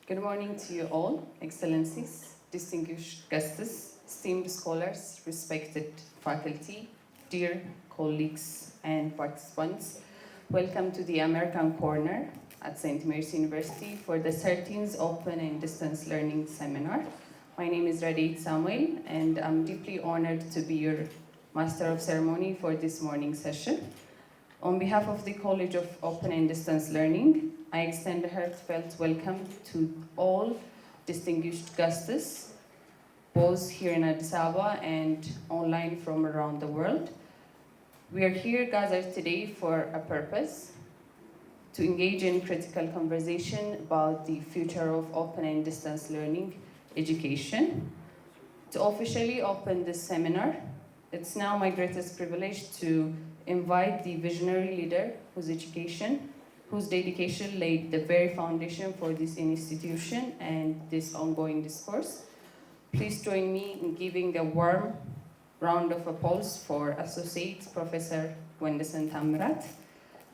Good morning to you all, Excellencies, distinguished guests, esteemed scholars, respected faculty, dear colleagues and participants. Welcome to the American Corner at St. Mary's University for the 13th Open and Distance Learning Seminar. My name is Radit Samuel, and I'm deeply honored to be your Master of Ceremony for this morning's session. On behalf of the College of Open and Distance Learning, I extend a heartfelt welcome to all distinguished guests, both here in Addis Ababa and online from around the world. We are here gathered today for a purpose: to engage in critical conversation about the future of open and distance learning education. To officially open this seminar, it's now my greatest privilege to invite the visionary leader whose dedication laid the very foundation for this institution and this ongoing discourse. Please join me in giving a warm round of applause for Associate Professor Wendessen Tamirat,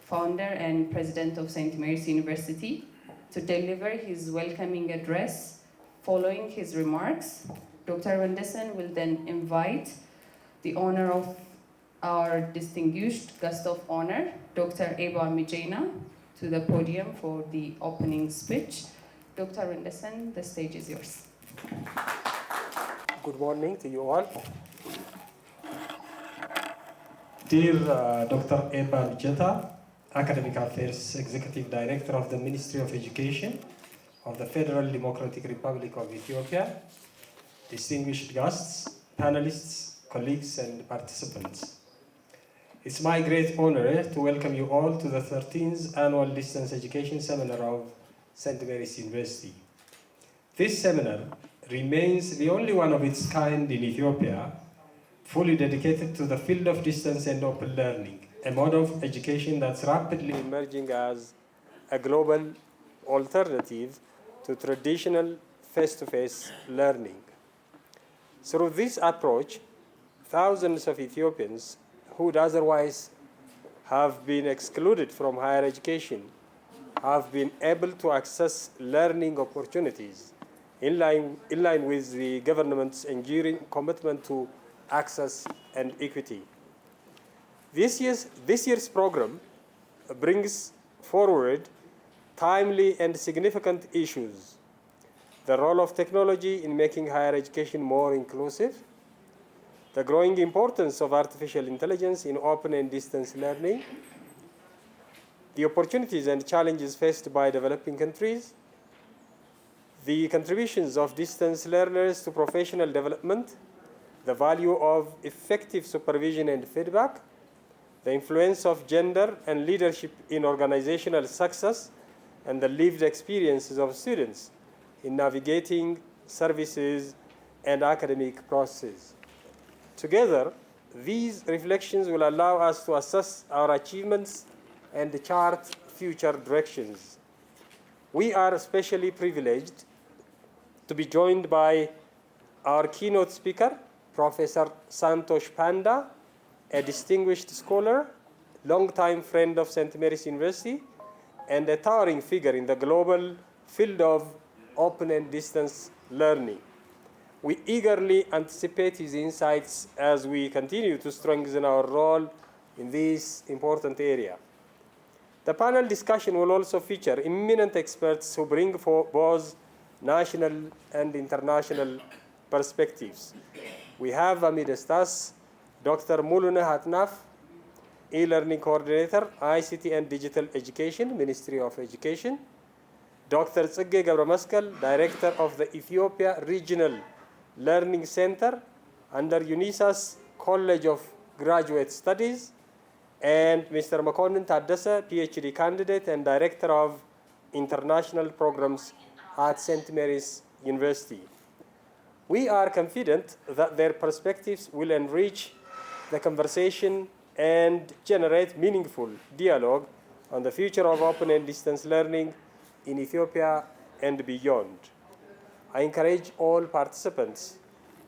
founder and president of St. Mary's University, to deliver his welcoming address. Following his remarks, Dr. Wendessen will then invite the honor of our distinguished guest of honor, Dr. Eba Mijena, to the podium for the opening speech. Dr. Wendessen, the stage is yours. Good morning to you all. Dear Dr. Eba Mijeta, Academic Affairs Executive Director of the Ministry of Education of the Federal Democratic Republic of Ethiopia, distinguished guests, panelists, colleagues, and participants. It's my great honor to welcome you all to the 13th Annual Distance Education Seminar of St. Mary's University. This seminar remains the only one of its kind in Ethiopia, fully dedicated to the field of distance and open learning, a mode of education that's rapidly emerging as a global alternative to traditional face-to-face learning. Through this approach, thousands of Ethiopians who would otherwise have been excluded from higher education have been able to access learning opportunities in line with the government's enduring commitment to access and equity. This year's program brings forward timely and significant issues: the role of technology in making higher education more inclusive, the growing importance of artificial intelligence in open and distance learning, the opportunities and challenges faced by developing countries, the contributions of distance learners to professional development, the value of effective supervision and feedback, the influence of gender and leadership in organizational success, and the lived experiences of students in navigating services and academic processes. Together, these reflections will allow us to assess our achievements and chart future directions. We are especially privileged to be joined by our keynote speaker, Professor Santosh Panda, a distinguished scholar, longtime friend of St. Mary's University, and a towering figure in the global field of open and distance learning. We eagerly anticipate his insights as we continue to strengthen our role in this important area. The panel discussion will also feature eminent experts who bring forth both national and international perspectives. We have amidst us Dr. Mulune Hatnaf, E-Learning Coordinator, ICT and Digital Education, Ministry of Education; Dr. Tsegge Gabramaskel, Director of the Ethiopia Regional Learning Center under UNISA's College of Graduate Studies; and Mr. Makonnen Taddese, PhD candidate and Director of International Programs at St. Mary's University. We are confident that their perspectives will enrich the conversation and generate meaningful dialogue on the future of open and distance learning in Ethiopia and beyond. I encourage all participants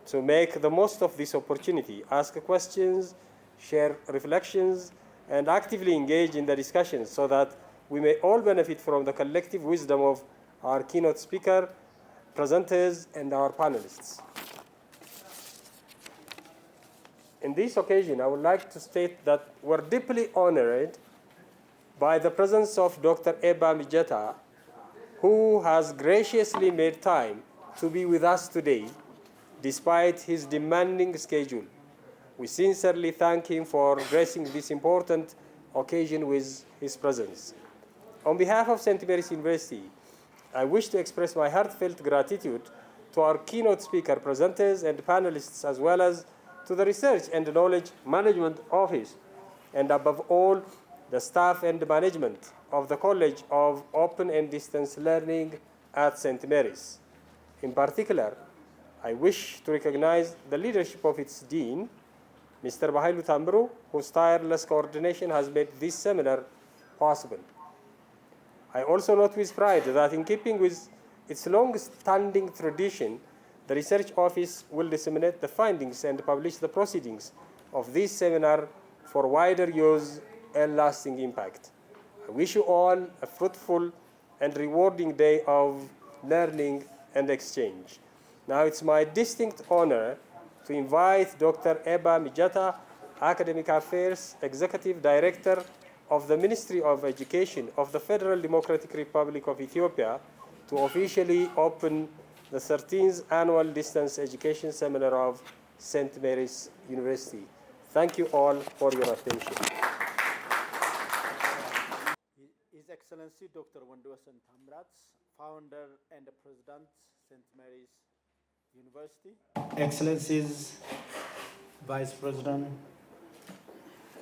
to make the most of this opportunity, ask questions, share reflections, and actively engage in the discussions so that we may all benefit from the collective wisdom of our keynote speaker, presenters, and our panelists. In this occasion, I would like to state that we're deeply honored by the presence of Dr. Eba Mijeta, who has graciously made time to be with us today, despite his demanding schedule. We sincerely thank him for gracing this important occasion with his presence. On behalf of St. Mary's University, I wish to express my heartfelt gratitude to our keynote speaker, presenters, and panelists, as well as to the Research and Knowledge Management Office, and above all, the staff and management of the College of Open and Distance Learning at St. Mary's. In particular, I wish to recognize the leadership of its Dean, Mr. Bahailu Tambru, whose tireless coordination has made this seminar possible. I also note with pride that in keeping with its long-standing tradition, the Research Office will disseminate the findings and publish the proceedings of this seminar for wider use and lasting impact. I wish you all a fruitful and rewarding day of learning and exchange. Now it's my distinct honor to invite Dr. Eba Mijeta, Academic Affairs Executive Director of the Ministry of Education of the Federal Democratic Republic of Ethiopia, to officially open the 13th Annual Distance Education Seminar of St. Mary's University. Thank you all for your attention. His Excellency Dr. Wondosan Tamrats, founder and president, St. Mary's University. Excellencies, Vice President,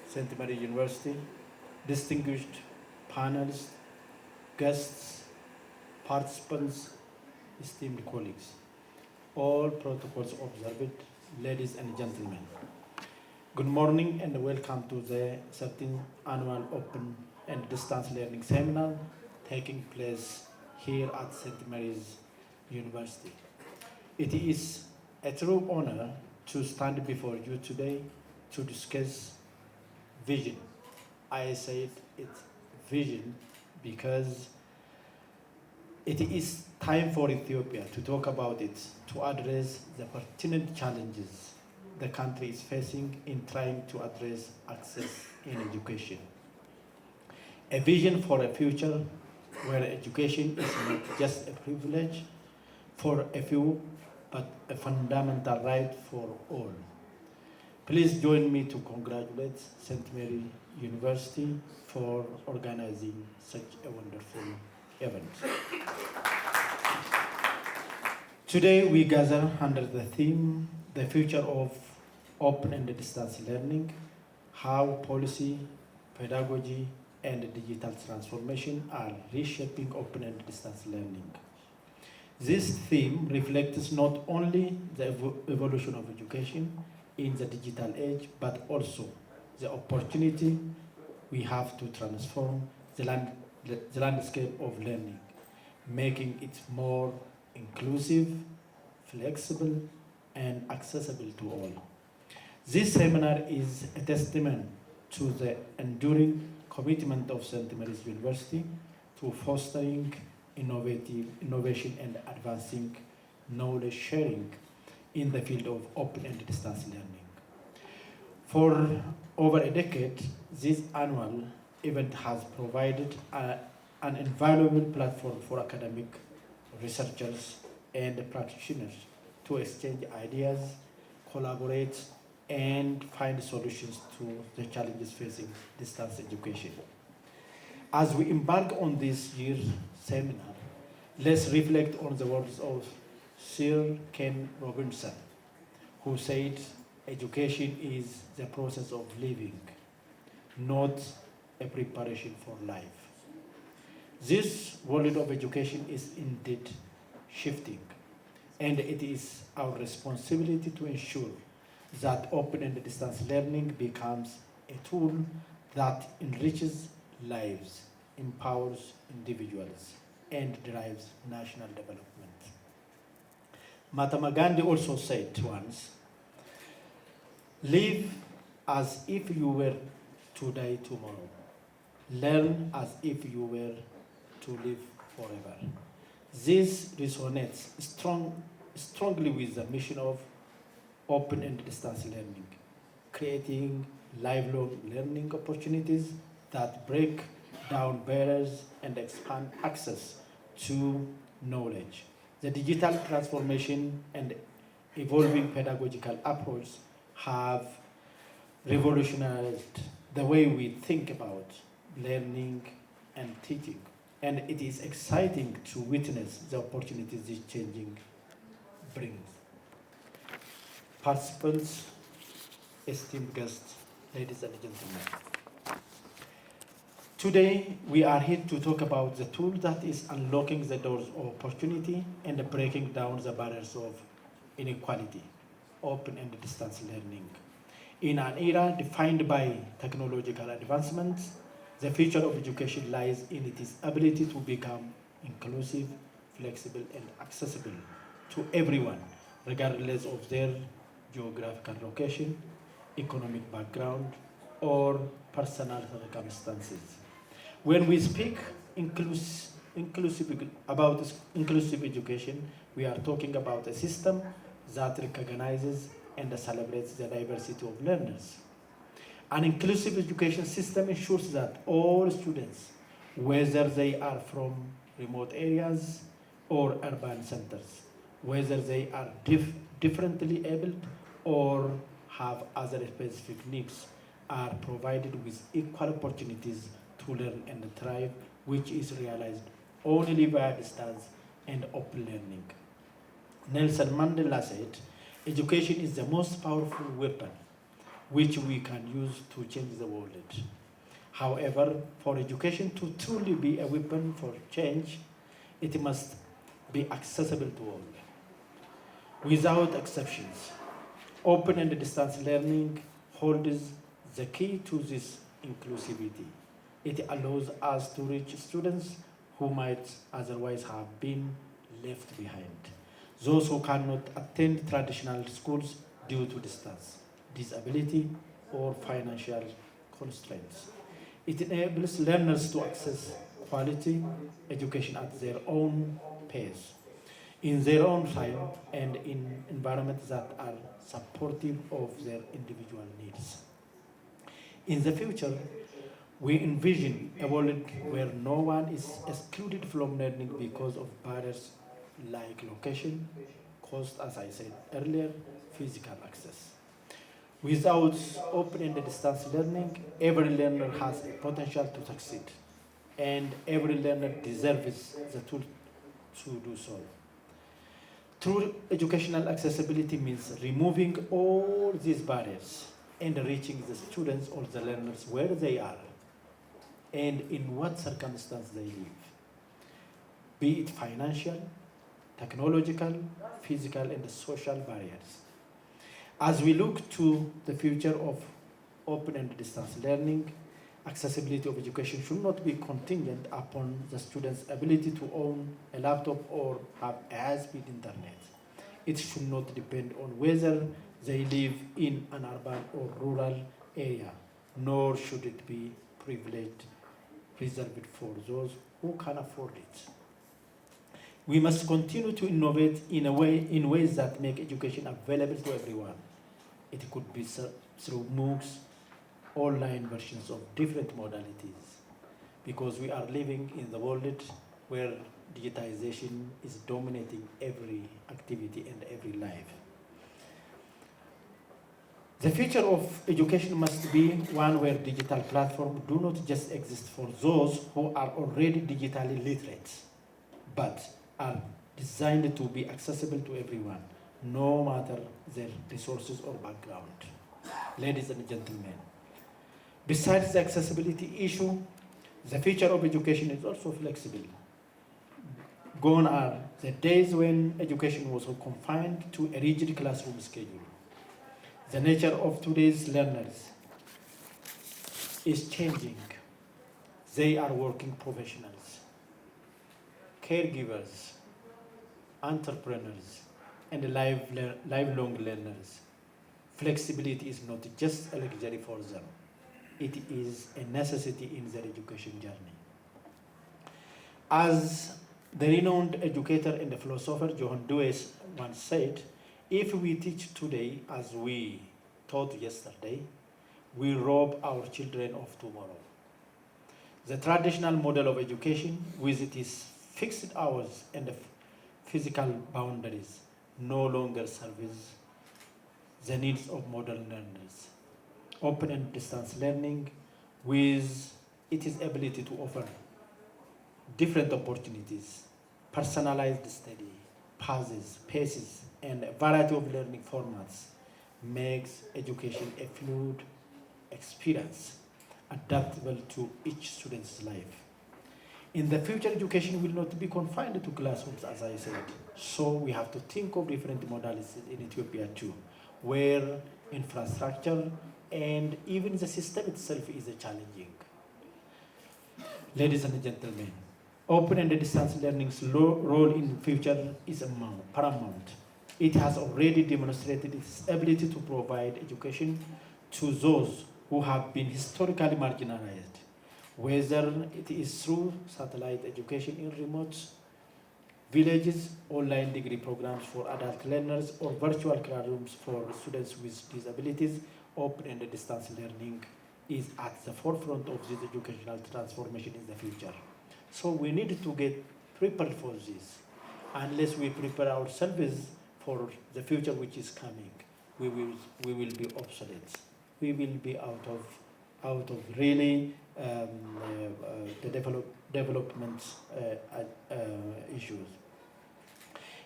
St. Mary's University, distinguished panelists, guests, participants, esteemed colleagues, all protocols observed, ladies and gentlemen. Good morning and welcome to the 13th Annual Open and Distance Learning Seminar taking place here at St. Mary's University. It is a true honor to stand before you today to discuss vision. I said it's vision because it is time for Ethiopia to talk about it, to address the pertinent challenges the country is facing in trying to address access in education. A vision for a future where education is not just a privilege for a few, but a fundamental right for all. Please join me to congratulate St. Mary University for organizing such a wonderful event. Today we gather under the theme, the future of open and distance learning, how policy, pedagogy, and digital transformation are reshaping open and distance learning. This theme reflects not only the evolution of education in the digital age, but also the opportunity we have to transform the landscape of learning, making it more inclusive, flexible, and accessible to all. This seminar is a testament to the enduring commitment of St. Mary's University to fostering innovation and advancing knowledge sharing in the field of open and distance learning. For over a decade, this annual event has provided an invaluable platform for academic researchers and practitioners to exchange ideas, collaborate, and find solutions to the challenges facing distance education. As we embark on this year's seminar, let's reflect on the words of Sir Ken Robinson, who said, education is the process of living, not a preparation for life. This world of education is indeed shifting, and it is our responsibility to ensure that open and distance learning becomes a tool that enriches lives, empowers individuals, and drives national development. Mahatma Gandhi also said once, live as if you were to die tomorrow. Learn as if you were to live forever. This resonates strongly with the mission of open and distance learning, creating lifelong learning opportunities that break down barriers and expand access to knowledge. The digital transformation and evolving pedagogical approach have revolutionized the way we think about learning and teaching. And it is exciting to witness the opportunities this changing brings. Participants, esteemed guests, ladies and gentlemen. Today, we are here to talk about the tool that is unlocking the doors of opportunity and breaking down the barriers of inequality, open and distance learning. In an era defined by technological advancements, the future of education lies in its ability to become inclusive, flexible, and accessible to everyone, regardless of their geographical location, economic background, or personal circumstances. When we speak about inclusive education, we are talking about a system that recognizes and celebrates the diversity of learners. An inclusive education system ensures that all students, whether they are from remote areas or urban centers, whether they are differently abled or have other specific needs, are provided with equal opportunities to learn and thrive, which is realized only via distance and open learning. Nelson Mandela said, "Education is the most powerful weapon which we can use to change the world." However, for education to truly be a weapon for change, it must be accessible to all, without exceptions. Open and distance learning holds the key to this inclusivity. It allows us to reach students who might otherwise have been left behind, those who cannot attend traditional schools due to distance, disability, or financial constraints. It enables learners to access quality education at their own pace, in their own time, and in environments that are supportive of their individual needs. In the future, we envision a world where no one is excluded from learning because of barriers like location, cost, as I said earlier, physical access. Without open and distance learning, every learner has a potential to succeed, and every learner deserves the tool to do so. True educational accessibility means removing all these barriers and reaching the students or the learners where they are and in what circumstance they live, be it financial, technological, physical, and social barriers. As we look to the future of open and distance learning, accessibility of education should not be contingent upon the student's ability to own a laptop or have a high-speed internet. It should not depend on whether they live in an urban or rural area, nor should it be privileged reserved for those who can afford it. We must continue to innovate in ways that make education available to everyone. It could be through MOOCs, online versions of different modalities, because we are living in the world where digitization is dominating every activity and every life. The future of education must be one where digital platforms do not just exist for those who are already digitally literate, but are designed to be accessible to everyone, no matter their resources or background. Ladies and gentlemen, besides the accessibility issue, the future of education is also flexible. Gone are the days when education was confined to a rigid classroom schedule. The nature of today's learners is changing. They are working professionals, caregivers, entrepreneurs, and lifelong learners. Flexibility is not just a luxury for them. It is a necessity in their education journey. As The renowned educator and philosopher Johann Dues once said, if we teach today as we taught yesterday, we rob our children of tomorrow. The traditional model of education, with its fixed hours and physical boundaries, no longer serves the needs of modern learners. Open and distance learning, with its ability to offer different opportunities, personalized study, paces, and a variety of learning formats, makes education a fluid experience, adaptable to each student's life. In the future, education will not be confined to classrooms, as I said. So we have to think of different modalities in Ethiopia too, where infrastructure and even the system itself is challenging. Ladies and gentlemen, open and distance learning's role in the future is paramount. It has already demonstrated its ability to provide education to those who have been historically marginalized, whether it is through satellite education in remote villages, online degree programs for adult learners, or virtual classrooms for students with disabilities. Open and distance learning is at the forefront of this educational transformation in the future. So we need to get prepared for this. Unless we prepare ourselves for the future which is coming, we will be obsolete. We will be out of really the development issues.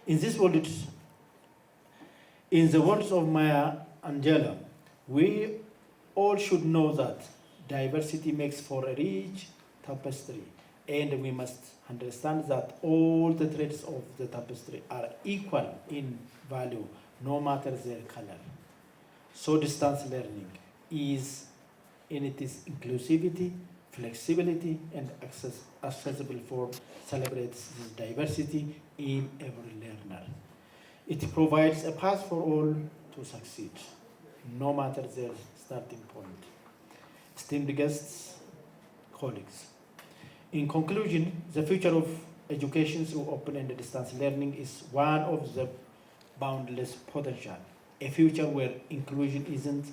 In this world, in the words of Maya Angelou, we all should know that diversity makes for a rich tapestry, and we must understand that all the threads of the tapestry are equal in value, no matter their color. So distance learning is in its inclusivity, flexibility, and accessible form celebrates this diversity in every learner. It provides a path for all to succeed, no matter their starting point. Esteemed guests, colleagues, in conclusion, the future of education through open and distance learning is one of the boundless potential, a future where inclusion isn't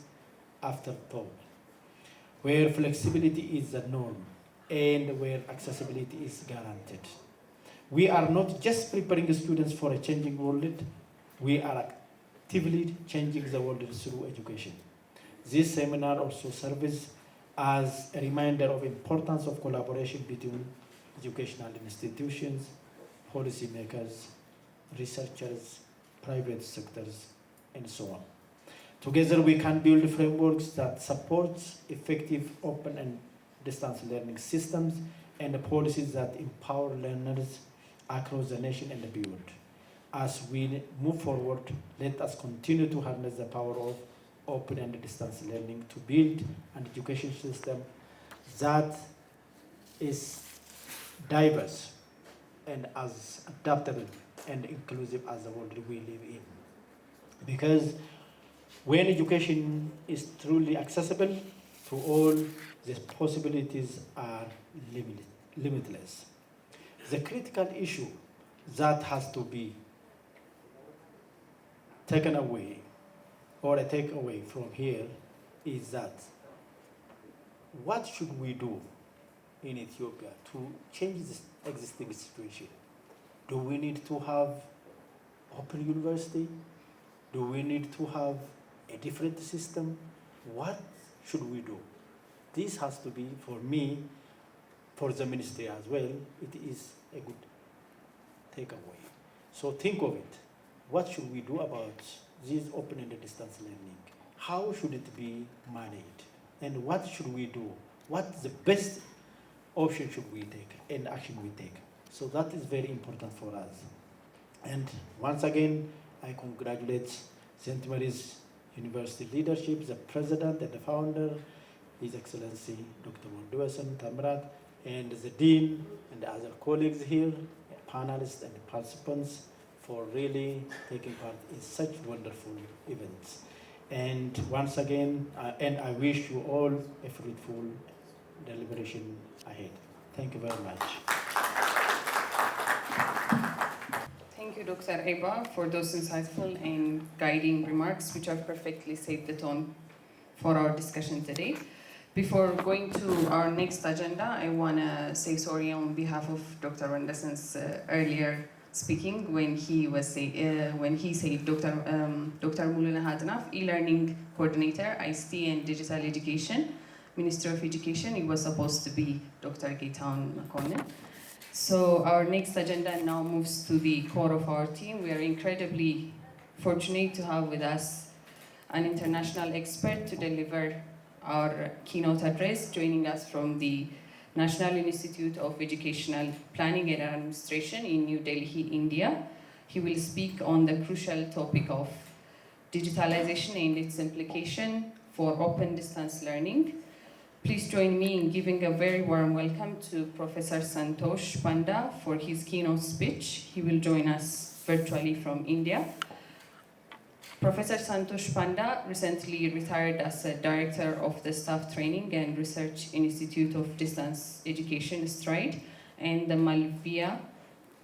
afterthought, where flexibility is the norm, and where accessibility is guaranteed. We are not just preparing students for a changing world, we are actively changing the world through education. This seminar also serves as a reminder of the importance of collaboration between educational institutions, policymakers, researchers, private sectors, and so on. Together we can build frameworks that support effective open and distance learning systems and policies that empower learners across the nation and beyond. As we move forward, let us continue to harness the power of open and distance learning to build an education system that is diverse and as adaptable and inclusive as the world we live in. Because when education is truly accessible to all, the possibilities are limitless. The critical issue that has to be taken away, or a takeaway from here, is that what should we do in Ethiopia to change this existing situation? Do we need to have open university? Do we need to have a different system? What should we do? This has to be, for me, for the ministry as well, it is a good takeaway. So think of it. What should we do about this open and distance learning? How should it be managed? And what should we do? What the best option should we take and action we take? So that is very important for us. And once again, I congratulate St. Mary's University leadership, the president and the founder, His Excellency Dr. Morduasan Tamrat, and the dean and the other colleagues here, panelists and participants, for really taking part in such wonderful events. And once again, and I wish you all a fruitful deliberation ahead. Thank you very much. Thank you, Dr. Eba, for those insightful and guiding remarks, which have perfectly set the tone for our discussion today. Before going to our next agenda, I want to say sorry on behalf of Dr. Wendesen's earlier speaking when he said Dr. Muluna Hadnaf, e-learning coordinator, ICT and digital education, Minister of Education. It was supposed to be Dr. Gaitan Makonnen. So our next agenda now moves to the core of our team. We are incredibly fortunate to have with us an international expert to deliver our keynote address, joining us from the National Institute of Educational Planning and Administration in New Delhi, India. He will speak on the crucial topic of digitalization and its implication for open distance learning. Please join me in giving a very warm welcome to Professor Santosh Panda for his keynote speech. He will join us virtually from India. Professor Santosh Panda recently retired as a director of the Staff Training and Research Institute of Distance Education, STRIDE, and the Malviya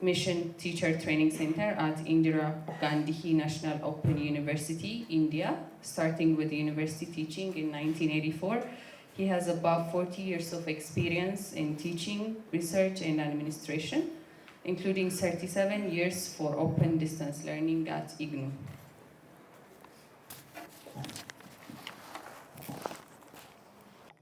Mission Teacher Training Center at Indira Gandhi National Open University, India, starting with university teaching in 1984. He has about 40 years of experience in teaching, research, and administration, including 37 years for open distance learning at IGNU.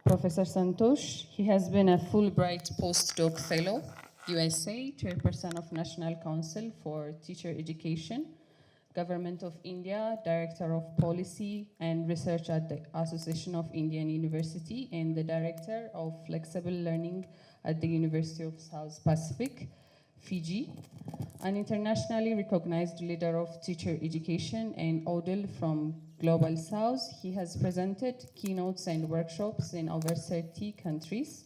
Professor Santosh, he has been a Fulbright postdoc fellow, USA, chairperson of National Council for Teacher Education, Government of India, Director of Policy and Research at the Association of Indian University, and the Director of Flexible Learning at the University of South Pacific, Fiji. An internationally recognized leader of teacher education and ODL from Global South, he has presented keynotes and workshops in over 30 countries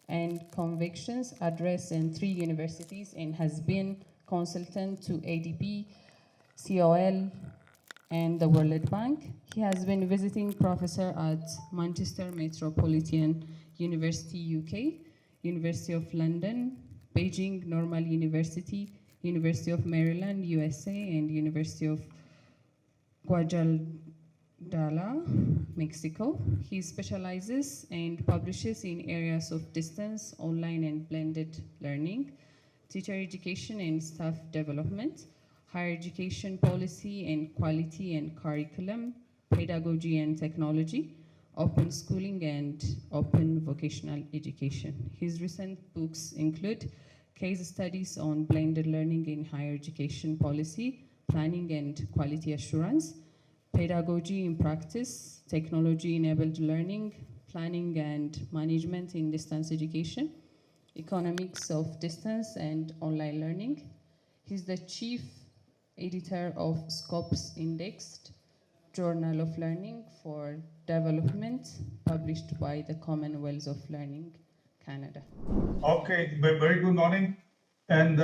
and convictions addressed in 3 universities and has been consultant to ADB, COL, and the World Bank. He has been visiting professor at Manchester Metropolitan University, UK, University of London, Beijing Normal University, University of Maryland, USA, and University of Guadalajara, Mexico. He specializes and publishes in areas of distance, online, and blended learning, teacher education and staff development, higher education policy and quality and curriculum, pedagogy and technology, open schooling, and open vocational education. His recent books include case studies on blended learning in higher education policy, planning and quality assurance, pedagogy in practice, technology-enabled learning, planning and management in distance education, economics of distance and online learning. He's the chief editor of Scopes Indexed Journal of Learning for Development, published by the Commonwealth of Learning, Canada. Okay, very good morning, and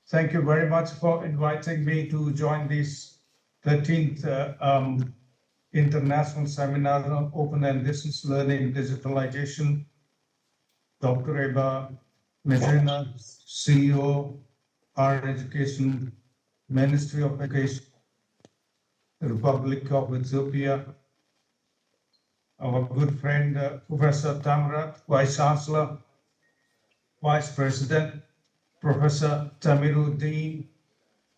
thank you very much for inviting me to join this 13th International Seminar on Open and Distance Learning Digitalization. Dr. Eba Medina, CEO, Higher Education, Ministry of Education, Republic of Ethiopia, our good friend Professor Tamrat, Vice Chancellor, Vice President, Professor Tamiruddin,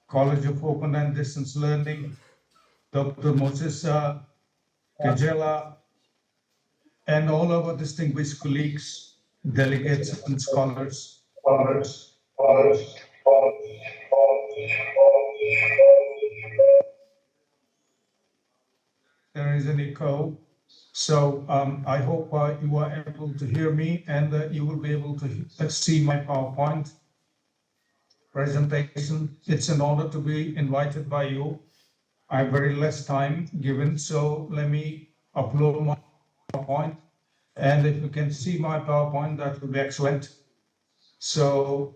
College of Open and Distance Learning, Dr. Moses Kajela, and all our distinguished colleagues, delegates, and scholars. There is an echo. So I hope you are able to hear me and you will be able to see my PowerPoint presentation. It's an honor to be invited by you. I have very less time given, so let me upload my PowerPoint. And if you can see my PowerPoint, that would be excellent. So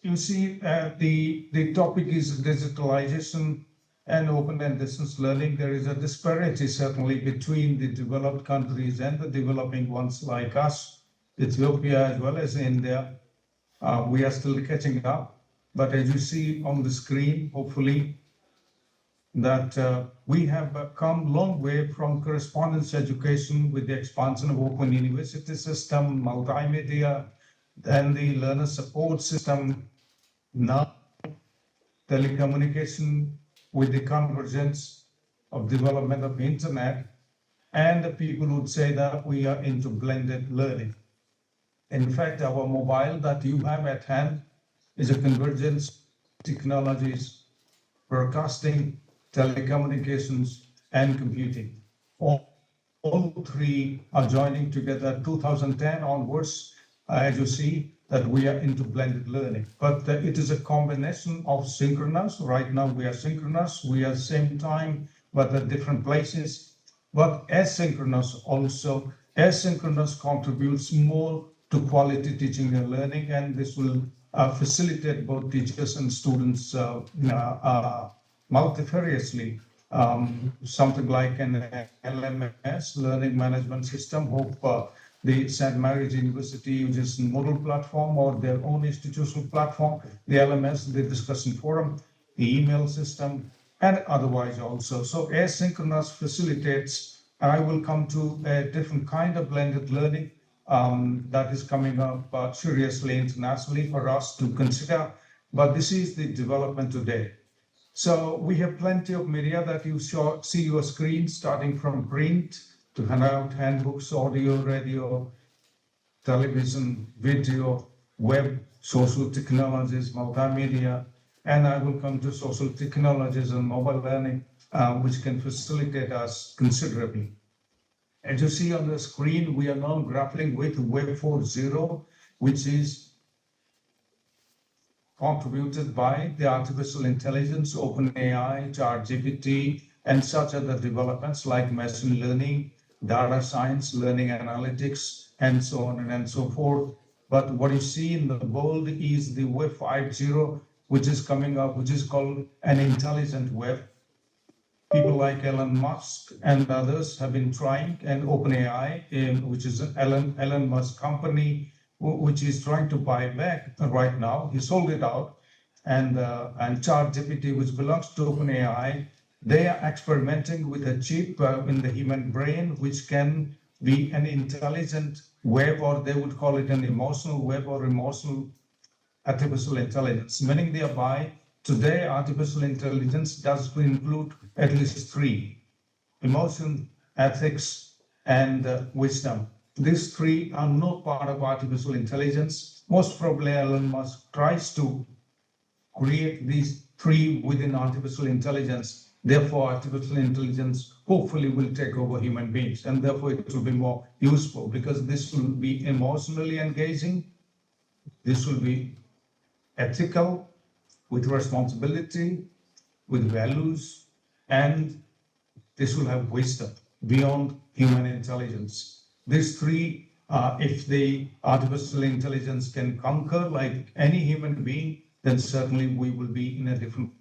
you see the topic is digitalization and open and distance learning. There is a disparity certainly between the developed countries and the developing ones like us. Ethiopia as well as India. We are still catching up, but as you see on the screen, hopefully, that we have come long way from correspondence education with the expansion of open university system, multimedia, and the learner support system. Now, telecommunication with the convergence of development of internet, and the people would say that we are into blended learning. In fact, our mobile that you have at hand is a convergence of technologies, broadcasting, telecommunications, and computing. All three are joining together 2010 onwards, as you see, that we are into blended learning. But it is a combination of synchronous. Right now we are synchronous, we are same time, but at different places. But asynchronous also, asynchronous contributes more to quality teaching and learning, and this will facilitate both teachers and students multifariously. Something like an LMS, Learning Management System. Hope the St. Mary's University uses Moodle platform or their own institutional platform, the LMS, the discussion forum, the email system, and otherwise also. So asynchronous facilitates, and I will come to a different kind of blended learning that is coming up seriously internationally for us to consider, but this is the development today. So we have plenty of media that you see your screen, starting from print to handout, handbooks, audio, radio, television, video, web, social technologies, multimedia, and I will come to social technologies and mobile learning, which can facilitate us considerably. As you see on the screen, we are now grappling with Web 4.0, which is contributed by the artificial intelligence, OpenAI, ChatGPT, and such other developments like machine learning, data science, learning analytics, and so on and so forth. But what you see in the bold is the Web 5.0, which is coming up, which is called an intelligent web. People like Elon Musk and others have been trying, and OpenAI, which is an Elon Musk company, which is trying to buy back right now. He sold it out, and ChatGPT, which belongs to OpenAI, they are experimenting with a chip in the human brain, which can be an intelligent web, or they would call it an emotional web or emotional artificial intelligence, meaning thereby today artificial intelligence does include at least three: emotion, ethics, and wisdom. These three are not part of artificial intelligence. Most probably Elon Musk tries to create these three within artificial intelligence. Therefore, artificial intelligence hopefully will take over human beings, and therefore it will be more useful because this will be emotionally engaging, this will be ethical, with responsibility, with values, and this will have wisdom beyond human intelligence. These three, if the artificial intelligence can conquer like any human being, then certainly we will be in a different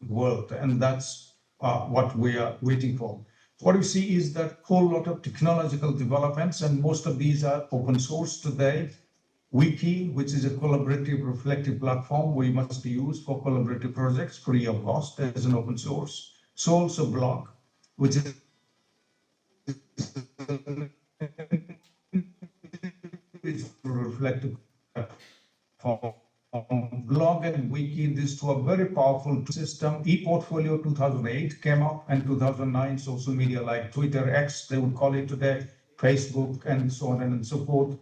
world. And that's what we are waiting for. What you see is that whole lot of technological developments, and most of these are open source today. Wiki, which is a collaborative reflective platform we must use for collaborative projects free of cost as an open source. So also blog, which is reflective platform. Blog and Wiki, these two are very powerful system. ePortfolio 2008 came up, and 2009 social media like Twitter, X, they would call it today, Facebook, and so on and so forth.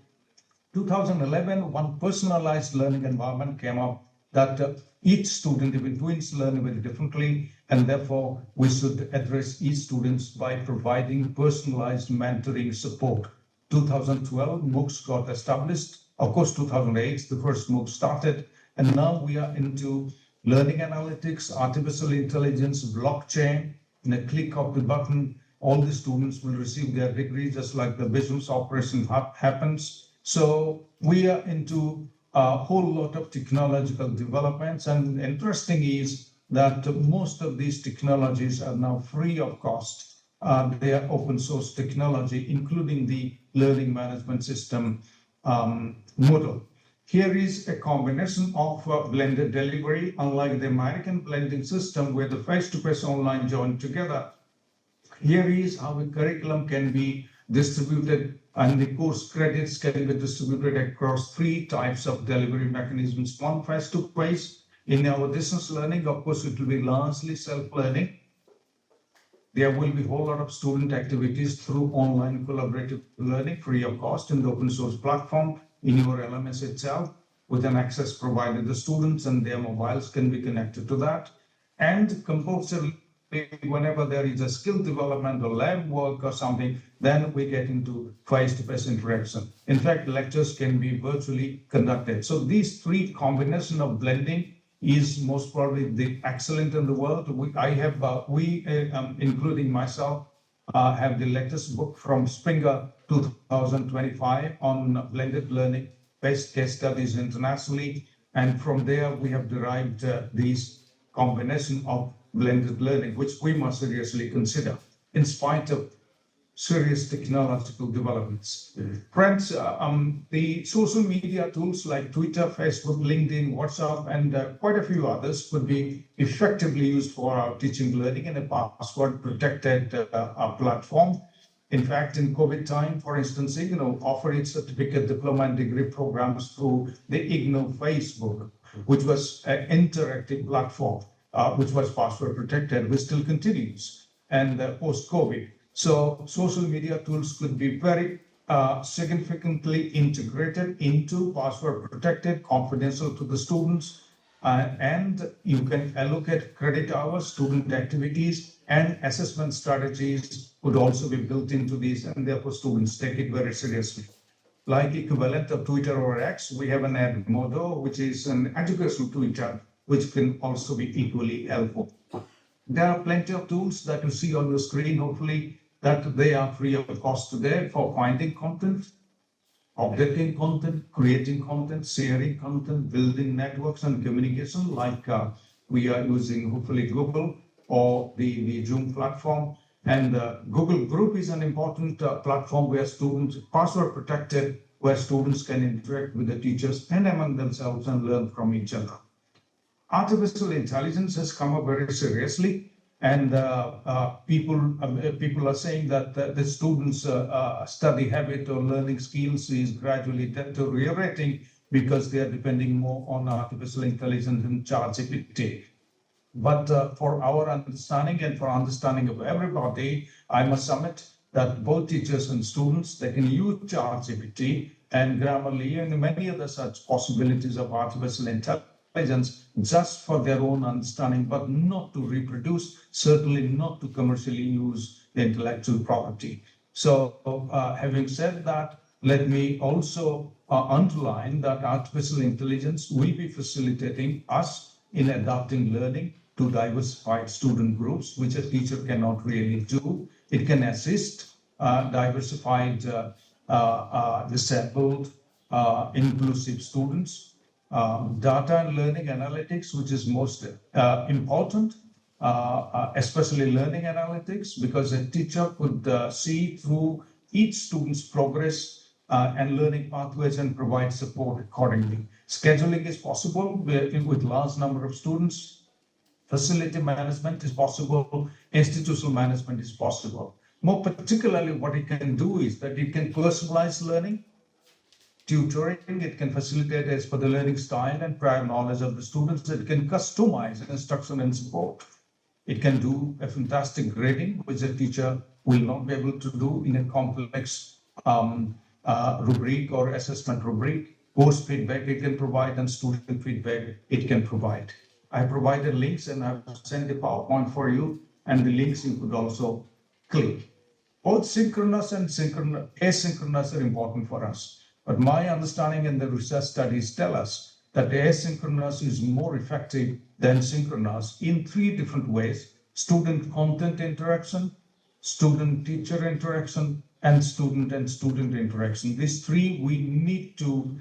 2011, one personalized learning environment came up that each student, even twins, learn very differently, and therefore we should address each students by providing personalized mentoring support. 2012, MOOCs got established. Of course, 2008, the first MOOC started, and now we are into learning analytics, artificial intelligence, blockchain. In a click of the button, all the students will receive their degree, just like the business operation happens. So we are into a whole lot of technological developments, and interesting is that most of these technologies are now free of cost. They are open source technology, including the learning management system model. Here is a combination of blended delivery, unlike the American blending system where the face-to-face online join together. Here is how a curriculum can be distributed and the course credits can be distributed across 3 types of delivery mechanisms. One, face-to-face. In our distance learning, of course, it will be largely self-learning. There will be a whole lot of student activities through online collaborative learning free of cost in the open source platform in your LMS itself, with an access provided. The students and their mobiles can be connected to that. And compulsorily, whenever there is a skill development or lab work or something, then we get into face-to-face interaction. In fact, lectures can be virtually conducted. So these 3 combination of blending is most probably the excellent in the world. We, including myself, have the latest book from Springer 2025 on blended learning, best case studies internationally. And from there, we have derived these combination of blended learning, which we must seriously consider in spite of serious technological developments. Friends, the social media tools like Twitter, Facebook, LinkedIn, WhatsApp, and quite a few others could be effectively used for our teaching learning in a password-protected platform. In fact, in COVID time, for instance, IGNOU offered certificate, diploma, and degree programs through the IGNOU Facebook, which was an interactive platform, which was password protected, which still continues, and post-COVID. So social media tools could be very significantly integrated into password protected, confidential to the students, and you can allocate credit hours, student activities, and assessment strategies would also be built into these, and therefore students take it very seriously. Like equivalent of Twitter or X, we have an Edmodo, which is an educational Twitter, which can also be equally helpful. There are plenty of tools that you see on your screen, hopefully, that they are free of cost today for finding content, updating content, creating content, sharing content, building networks and communication, like we are using hopefully Google or the Zoom platform. And Google Group is an important platform where students, password protected, where students can interact with the teachers and among themselves and learn from each other. Artificial intelligence has come up very seriously, and people are saying that the students' study habit or learning skills is gradually deteriorating because they are depending more on artificial intelligence and ChatGPT. But for our understanding and for understanding of everybody, I must submit that both teachers and students, they can use ChatGPT and Grammarly and many other such possibilities of artificial intelligence just for their own understanding, but not to reproduce, certainly not to commercially use the intellectual property. So having said that, let me also underline that artificial intelligence will be facilitating us in adapting learning to diversified student groups, which a teacher cannot really do. It can assist diversified, disabled, inclusive students. Data and learning analytics, which is most important, especially learning analytics, because a teacher could see through each student's progress and learning pathways and provide support accordingly. Scheduling is possible with large number of students. Facility management is possible. Institutional management is possible. More particularly, what it can do is that it can personalize learning, tutoring. It can facilitate as per the learning style and prior knowledge of the students. It can customize instruction and support. It can do a fantastic grading, which a teacher will not be able to do in a complex rubric or assessment rubric. Course feedback it can provide, and student feedback it can provide. I provided links and I've sent the PowerPoint for you, and the links you could also click. Both synchronous and asynchronous are important for us. But my understanding and the research studies tell us that asynchronous is more effective than synchronous in 3 different ways: student content interaction, student teacher interaction, and student interaction. These 3 we need to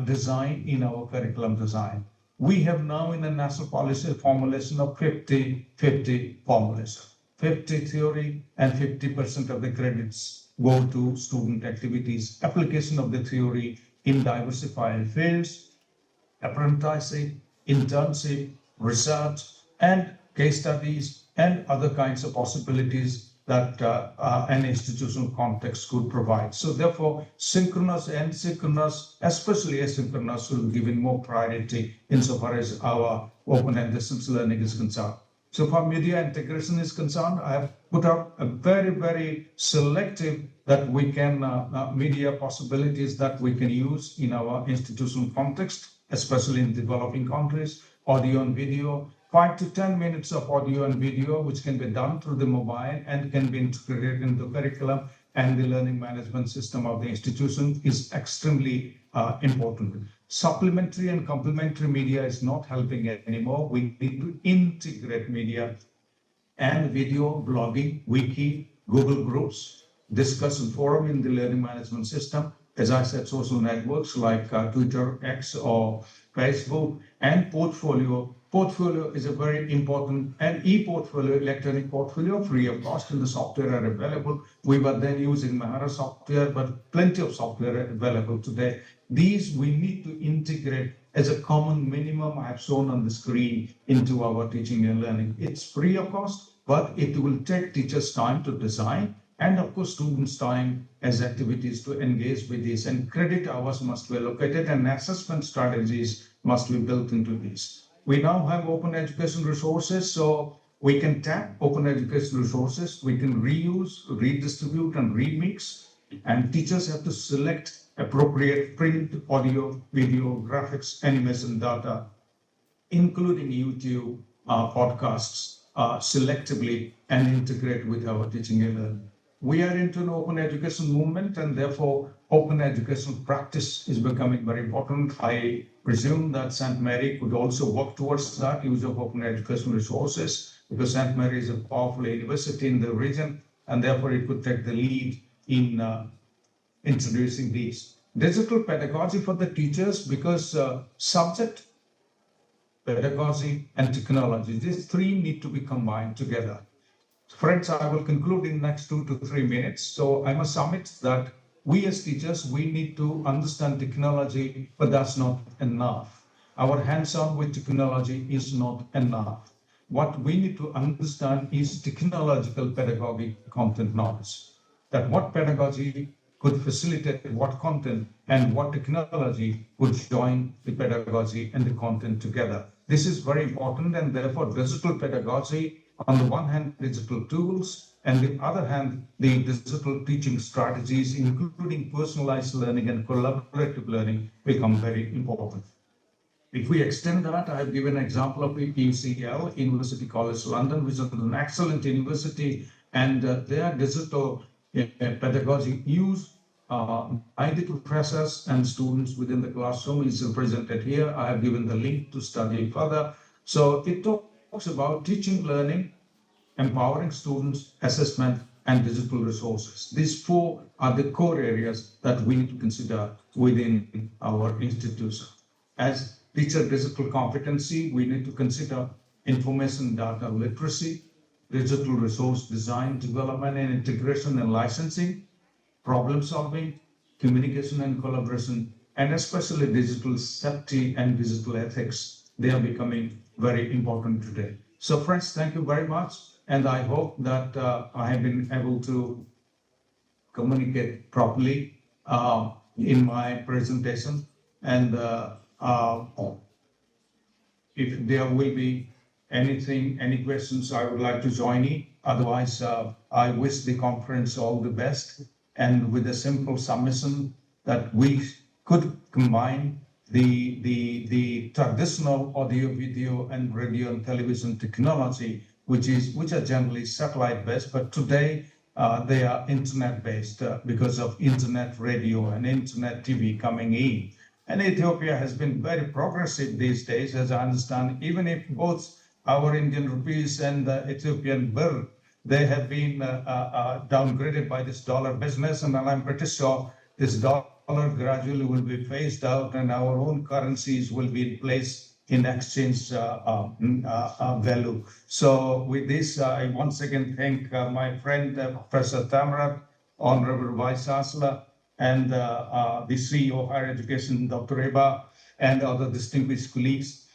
design in our curriculum design. We have now in the national policy a formulation of 50-50 formulation. 50 theory and 50% of the credits go to student activities. Application of the theory in diversified fields, apprenticeship, internship, research, and case studies, and other kinds of possibilities that an institutional context could provide. So therefore, synchronous and synchronous, especially asynchronous, will be given more priority insofar as our open and distance learning is concerned. So far media integration is concerned, I have put up a very, very selective that we can, media possibilities that we can use in our institutional context, especially in developing countries, audio and video, 5 to 10 minutes of audio and video, which can be done through the mobile and can be integrated into the curriculum and the learning management system of the institution is extremely important. Supplementary and complementary media is not helping it anymore. We need to integrate media and video, blogging, wiki, Google groups, discussion forum in the learning management system. As I said, social networks like Twitter, X, or Facebook, and portfolio. Portfolio is a very important, and e-portfolio, electronic portfolio, free of cost, and the software are available. We were then using Mahara software, but plenty of software are available today. These we need to integrate as a common minimum I have shown on the screen into our teaching and learning. It's free of cost, but it will take teachers time to design, and of course students time as activities to engage with this, and credit hours must be allocated and assessment strategies must be built into this. We now have open education resources, so we can tap open education resources, we can reuse, redistribute, and remix, and teachers have to select appropriate print, audio, video, graphics, animation data, including YouTube podcasts, selectively and integrate with our teaching and learning. We are into an open education movement, and therefore open education practice is becoming very important. I presume that St. Mary could also work towards that use of open education resources, because St. Mary is a powerful university in the region, and therefore it could take the lead in introducing these. Digital pedagogy for the teachers, because subject, pedagogy, and technology, these three need to be combined together. Friends, I will conclude in next 2 to 3 minutes. So I must submit that we as teachers, we need to understand technology, but that's not enough. Our hands-on with technology is not enough. What we need to understand is technological pedagogy content knowledge. That what pedagogy could facilitate what content and what technology would join the pedagogy and the content together. This is very important, and therefore digital pedagogy, on the one hand, digital tools, and the other hand, the digital teaching strategies, including personalized learning and collaborative learning, become very important. If we extend that, I have given an example of UCL, University College London, which is an excellent university, and their digital pedagogy use guided professors and students within the classroom is represented here. I have given the link to study further. So it talks about teaching, learning, empowering students, assessment, and digital resources. These four are the core areas that we need to consider within our institution. As teacher digital competency, we need to consider information data literacy, digital resource design, development and integration and licensing, problem solving, communication and collaboration, and especially digital safety and digital ethics. They are becoming very important today. So friends, thank you very much. And I hope that I have been able to communicate properly in my presentation. And if there will be anything, any questions, I would like to join in. Otherwise, I wish the conference all the best. And with a simple submission that we could combine the traditional audio, video, and radio and television technology, which are generally satellite-based, but today they are internet-based because of internet radio and internet TV coming in. And Ethiopia has been very progressive these days, as I understand, even if both our Indian rupees and the Ethiopian birr, they have been downgraded by this dollar business, and I'm pretty sure this dollar gradually will be phased out and our own currencies will be in place in exchange value. So with this, I once again thank my friend, Professor Tamrat, Honorable Vice Chancellor, and the CEO of higher education, Dr. Eba, and other distinguished colleagues.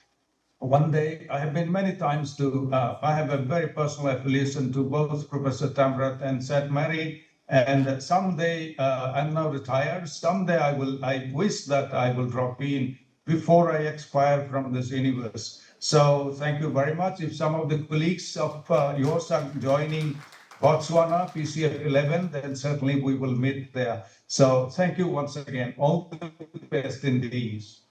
One day, I have been many times to, I have a very personal affiliation to both Professor Tamrat and Said Mary, and someday, I'm now retired, someday I wish that I will drop in before I expire from this universe. So thank you very much. If some of the colleagues of yours are joining Botswana, PCF 11, then certainly we will meet there. So thank you once again. All the best in these.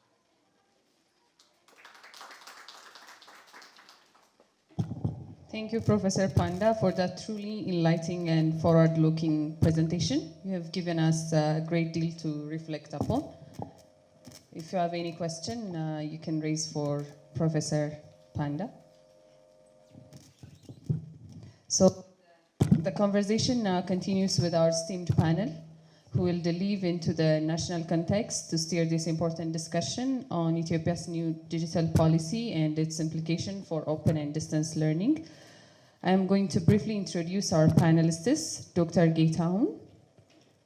Thank you, Professor Panda, for that truly enlightening and forward-looking presentation. You have given us a great deal to reflect upon. If you have any question, you can raise for Professor Panda. So the conversation now continues with our esteemed panel, who will delve into the national context to steer this important discussion on Ethiopia's new digital policy and its implication for open and distance learning. I am going to briefly introduce our panelists. Dr. Geetahun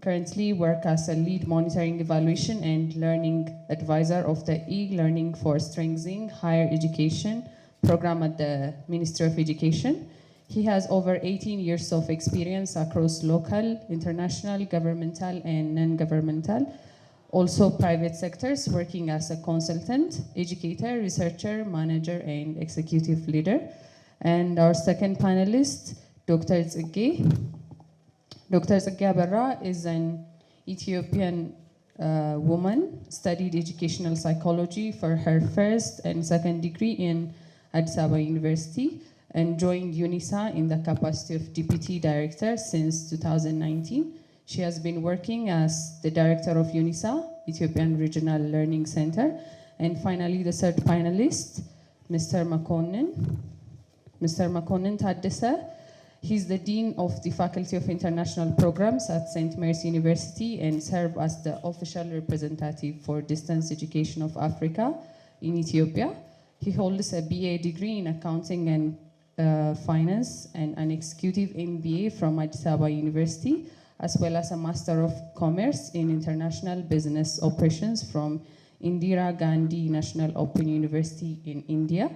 currently works as a lead monitoring, evaluation, and learning advisor of the e-learning for strengthening higher education program at the Ministry of Education. He has over 18 years of experience across local, international, governmental, and non-governmental, also private sectors, working as a consultant, educator, researcher, manager, and executive leader. And our second panelist, Dr. Zege. Dr. Zege Abarra is an Ethiopian woman, studied educational psychology for her first and second degree in Addis Ababa University, and joined UNISA in the capacity of Deputy Director since 2019. She has been working as the Director of UNISA, Ethiopian Regional Learning Center. And finally, the third panelist, Mr. Makonnen Taddese. He's the Dean of the Faculty of International Programs at St. Mary's University and serves as the official representative for distance education of Africa in Ethiopia. He holds a BA degree in accounting and finance and an executive MBA from Addis Ababa University, as well as a Master of Commerce in International Business Operations from Indira Gandhi National Open University in India.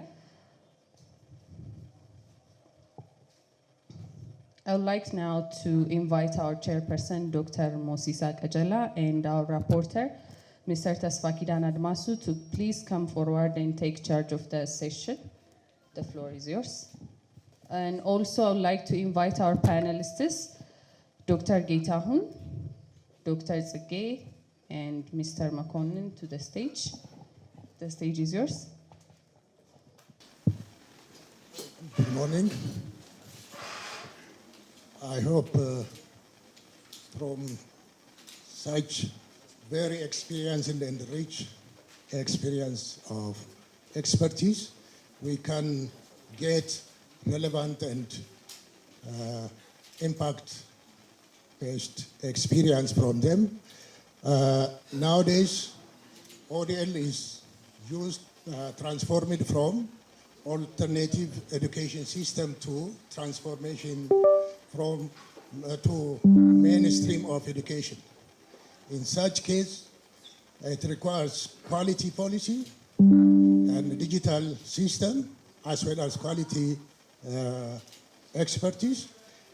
I would like now to invite our chairperson, Dr. Mosisa Kajala, and our rapporteur, Mr. Tasfakidan Admasu, to please come forward and take charge of the session. The floor is yours. And also, I would like to invite our panelists, Dr. Geetahun, Dr. Zege, and Mr. Makonnen to the stage. The stage is yours. Good morning. I hope from such very experienced and rich experience of expertise, we can get relevant and impact-based experience from them. Nowadays, ODL is used, transformed from alternative education system to transformation from to mainstream of education. In such case, it requires quality policy and digital system as well as quality expertise.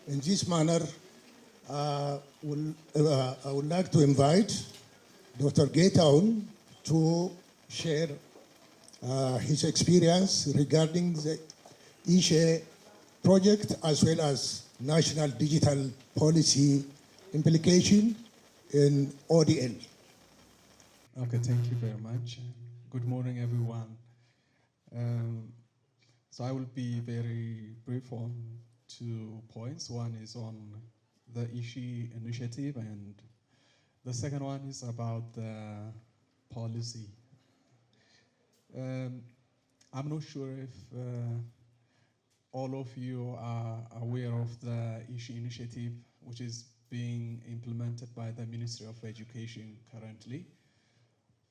In this manner, I would like to invite Dr. Geetahun to share his experience regarding the ISHE project as well as national digital policy implication in ODL. Okay, thank you very much. Good morning, everyone. So I will be very brief on 2 points. One is on the ISHE initiative, and the second one is about the policy. I'm not sure if all of you are aware of the ISHE initiative, which is being implemented by the Ministry of Education currently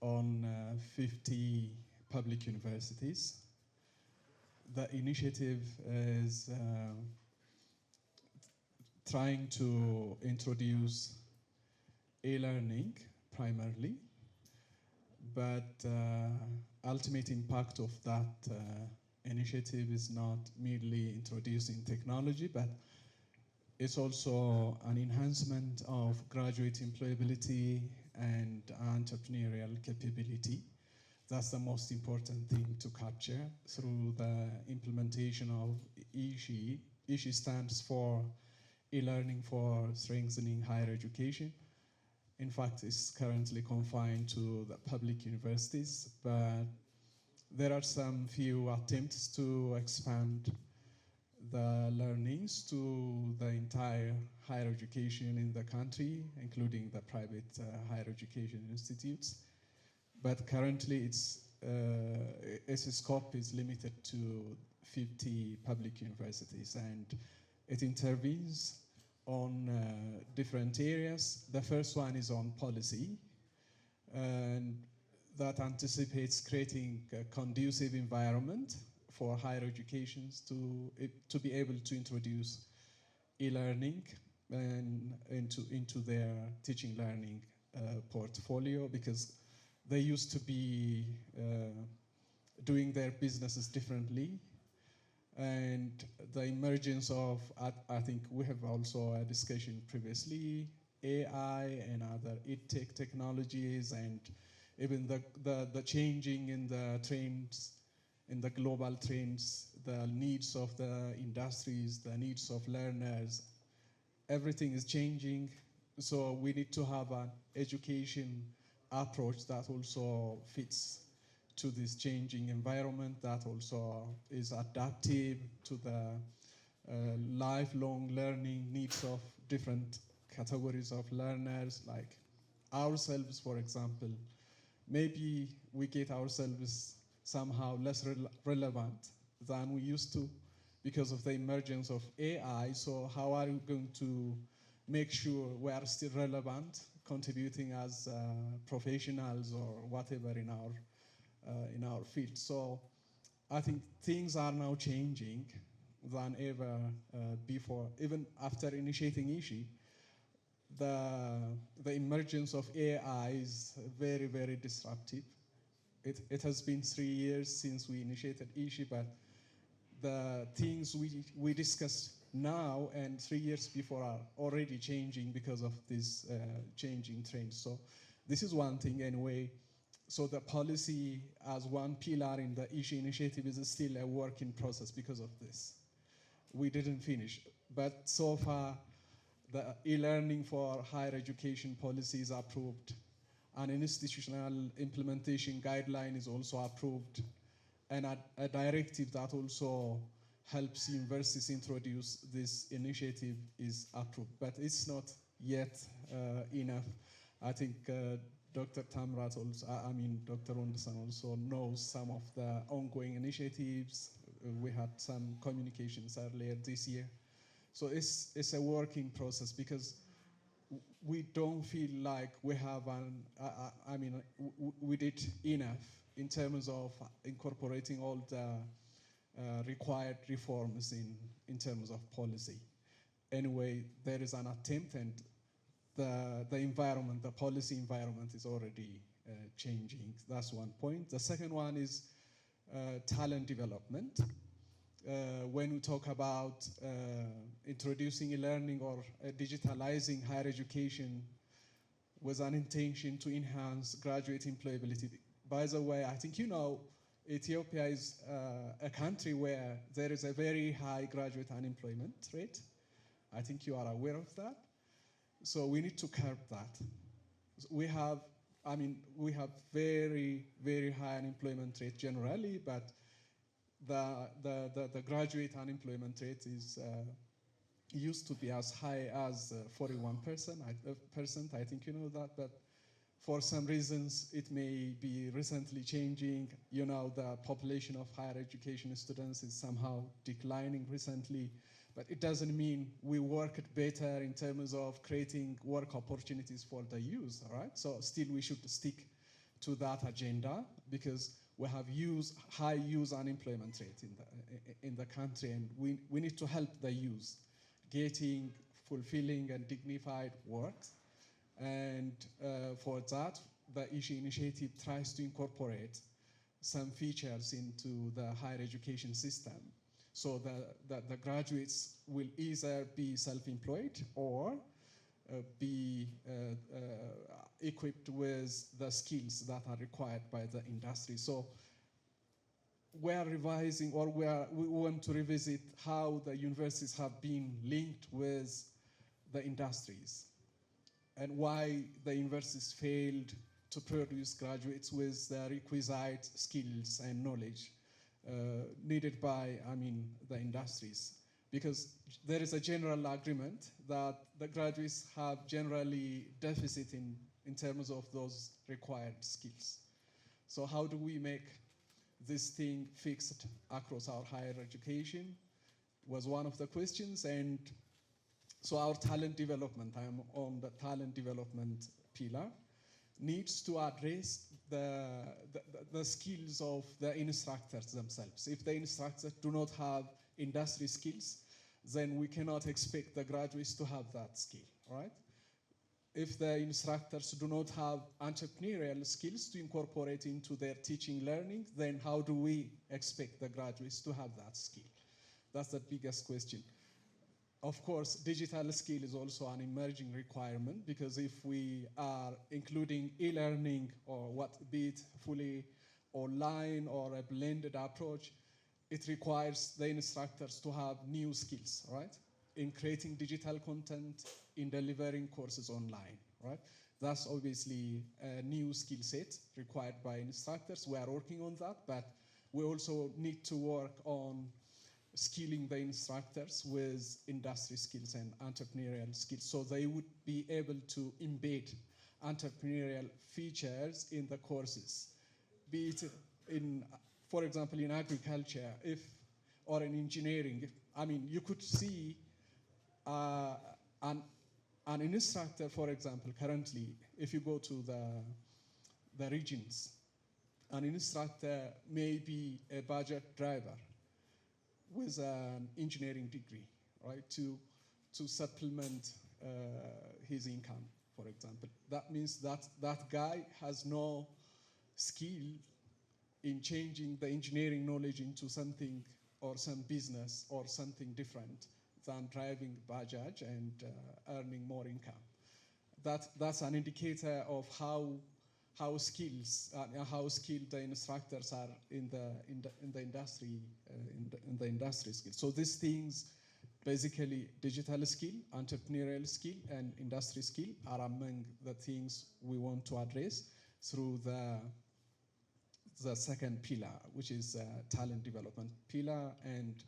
on 50 public universities. The initiative is trying to introduce e-learning primarily, but ultimate impact of that initiative is not merely introducing technology, but it's also an enhancement of graduate employability and entrepreneurial capability. That's the most important thing to capture through the implementation of ISHI. ISHI stands for e-learning for strengthening higher education. In fact, it's currently confined to the public universities, but there are some few attempts to expand the learnings to the entire higher education in the country, including the private higher education institutes. But currently its scope is limited to 50 public universities, and it intervenes on different areas. The first one is on policy, and that anticipates creating a conducive environment for higher educations to be able to introduce e-learning and into their teaching learning portfolio, because they used to be doing their businesses differently. And the emergence of, I think we have also a discussion previously, AI and other EdTech technologies, and even the changing in the trends, in the global trends, the needs of the industries, the needs of learners, everything is changing. So we need to have an education approach that also fits to this changing environment, that also is adaptive to the lifelong learning needs of different categories of learners, like ourselves, for example. Maybe we get ourselves somehow less relevant than we used to because of the emergence of AI. So how are we going to make sure we are still relevant, contributing as professionals or whatever in our field? So I think things are now changing than ever before. Even after initiating ISHI, the emergence of AI is very, very disruptive. It has been 3 years since we initiated ISHI, but the things we discuss now and 3 years before are already changing because of this changing trends. So this is one thing anyway. So the policy as one pillar in the ISHI initiative is still a work in process because of this. We didn't finish, but so far the e-learning for higher education policy is approved. An institutional implementation guideline is also approved, and a directive that also helps universities introduce this initiative is approved. But it's not yet enough. I think Dr. Tamrat also, Dr. Wonderson also knows some of the ongoing initiatives. We had some communications earlier this year. So it's a working process because we don't feel like we have we did enough in terms of incorporating all the required reforms in terms of policy. Anyway, there is an attempt, and the environment, the policy environment is already changing. That's one point. The second one is talent development. When we talk about introducing e-learning or digitalizing higher education with an intention to enhance graduate employability. By the way, I think you know Ethiopia is a country where there is a very high graduate unemployment rate. I think you are aware of that. So we need to curb that. We have very, very high unemployment rate generally, but the graduate unemployment rate is used to be as high as 41%. I think you know that, but for some reasons it may be recently changing. You know, the population of higher education students is somehow declining recently, but it doesn't mean we worked better in terms of creating work opportunities for the youth, all right? So still we should stick to that agenda because we have high youth unemployment rate in the country, and we need to help the youth getting fulfilling and dignified work. And for that, the ISHI initiative tries to incorporate some features into the higher education system so that the graduates will either be self-employed or be equipped with the skills that are required by the industry. So we are revising, or we want to revisit how the universities have been linked with the industries and why the universities failed to produce graduates with the requisite skills and knowledge needed by, the industries. Because there is a general agreement that the graduates have generally deficit in terms of those required skills. So how do we make this thing fixed across our higher education was one of the questions. And so our talent development, I'm on the talent development pillar, needs to address the skills of the instructors themselves. If the instructors do not have industry skills, then we cannot expect the graduates to have that skill, right? If the instructors do not have entrepreneurial skills to incorporate into their teaching learning, then how do we expect the graduates to have that skill? That's the biggest question. Of course, digital skill is also an emerging requirement, because if we are including e-learning, or be it fully online or a blended approach, it requires the instructors to have new skills, right? In creating digital content, in delivering courses online, right? That's obviously a new skill set required by instructors. We are working on that, but we also need to work on skilling the instructors with industry skills and entrepreneurial skills, so they would be able to embed entrepreneurial features in the courses, be it in, for example, in agriculture, or in engineering. You could see an instructor, for example, currently, if you go to the regions, an instructor may be a budget driver with an engineering degree, right, to supplement his income, for example. That means that that guy has no skill in changing the engineering knowledge into something, or some business, or something different than driving Bajaj and earning more income. That's an indicator of how skilled the instructors are in the industry skills. So these things, basically digital skill, entrepreneurial skill, and industry skill, are among the things we want to address through the second pillar, which is talent development pillar. And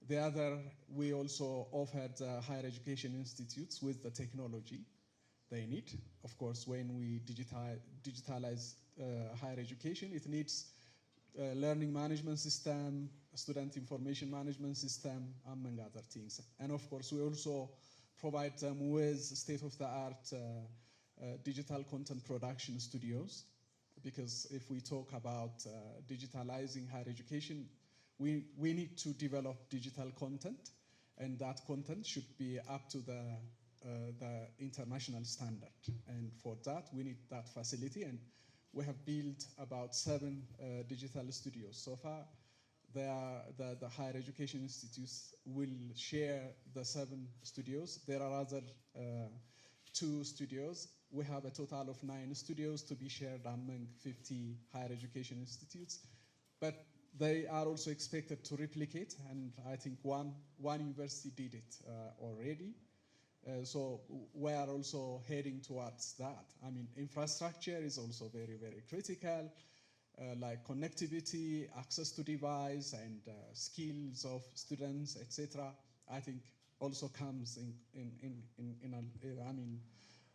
the other, we also offered higher education institutes with the technology they need. Of course, when we digitalize higher education, it needs a learning management system, a student information management system, among other things. And of course, we also provide them with state-of-the-art digital content production studios, because if we talk about digitalizing higher education, we need to develop digital content, and that content should be up to the international standard. And for that, we need that facility. And we have built about 7 digital studios so far. The higher education institutes will share the 7 studios. There are other 2 studios. We have a total of 9 studios to be shared among 50 higher education institutes. But they are also expected to replicate, and I think one university did it already. So we are also heading towards that. Infrastructure is also very, very critical, like connectivity, access to device, and skills of students, etc. I think also comes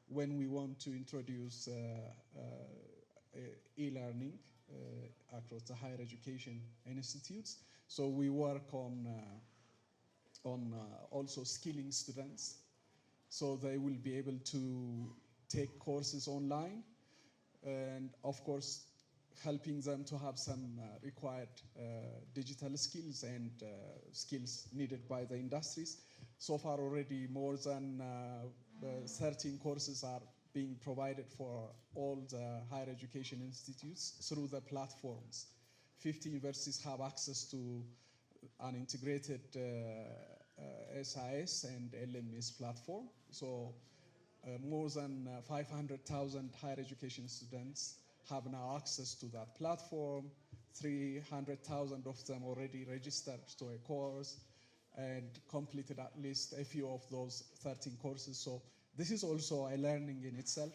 when we want to introduce e-learning across the higher education institutes. So we work on also skilling students, so they will be able to take courses online, and of course helping them to have some required digital skills and skills needed by the industries. So far already more than 13 courses are being provided for all the higher education institutes through the platforms. 50 universities have access to an integrated SIS and LMS platform. So more than 500,000 higher education students have now access to that platform. 300,000 of them already registered to a course and completed at least a few of those 13 courses. So this is also a learning in itself.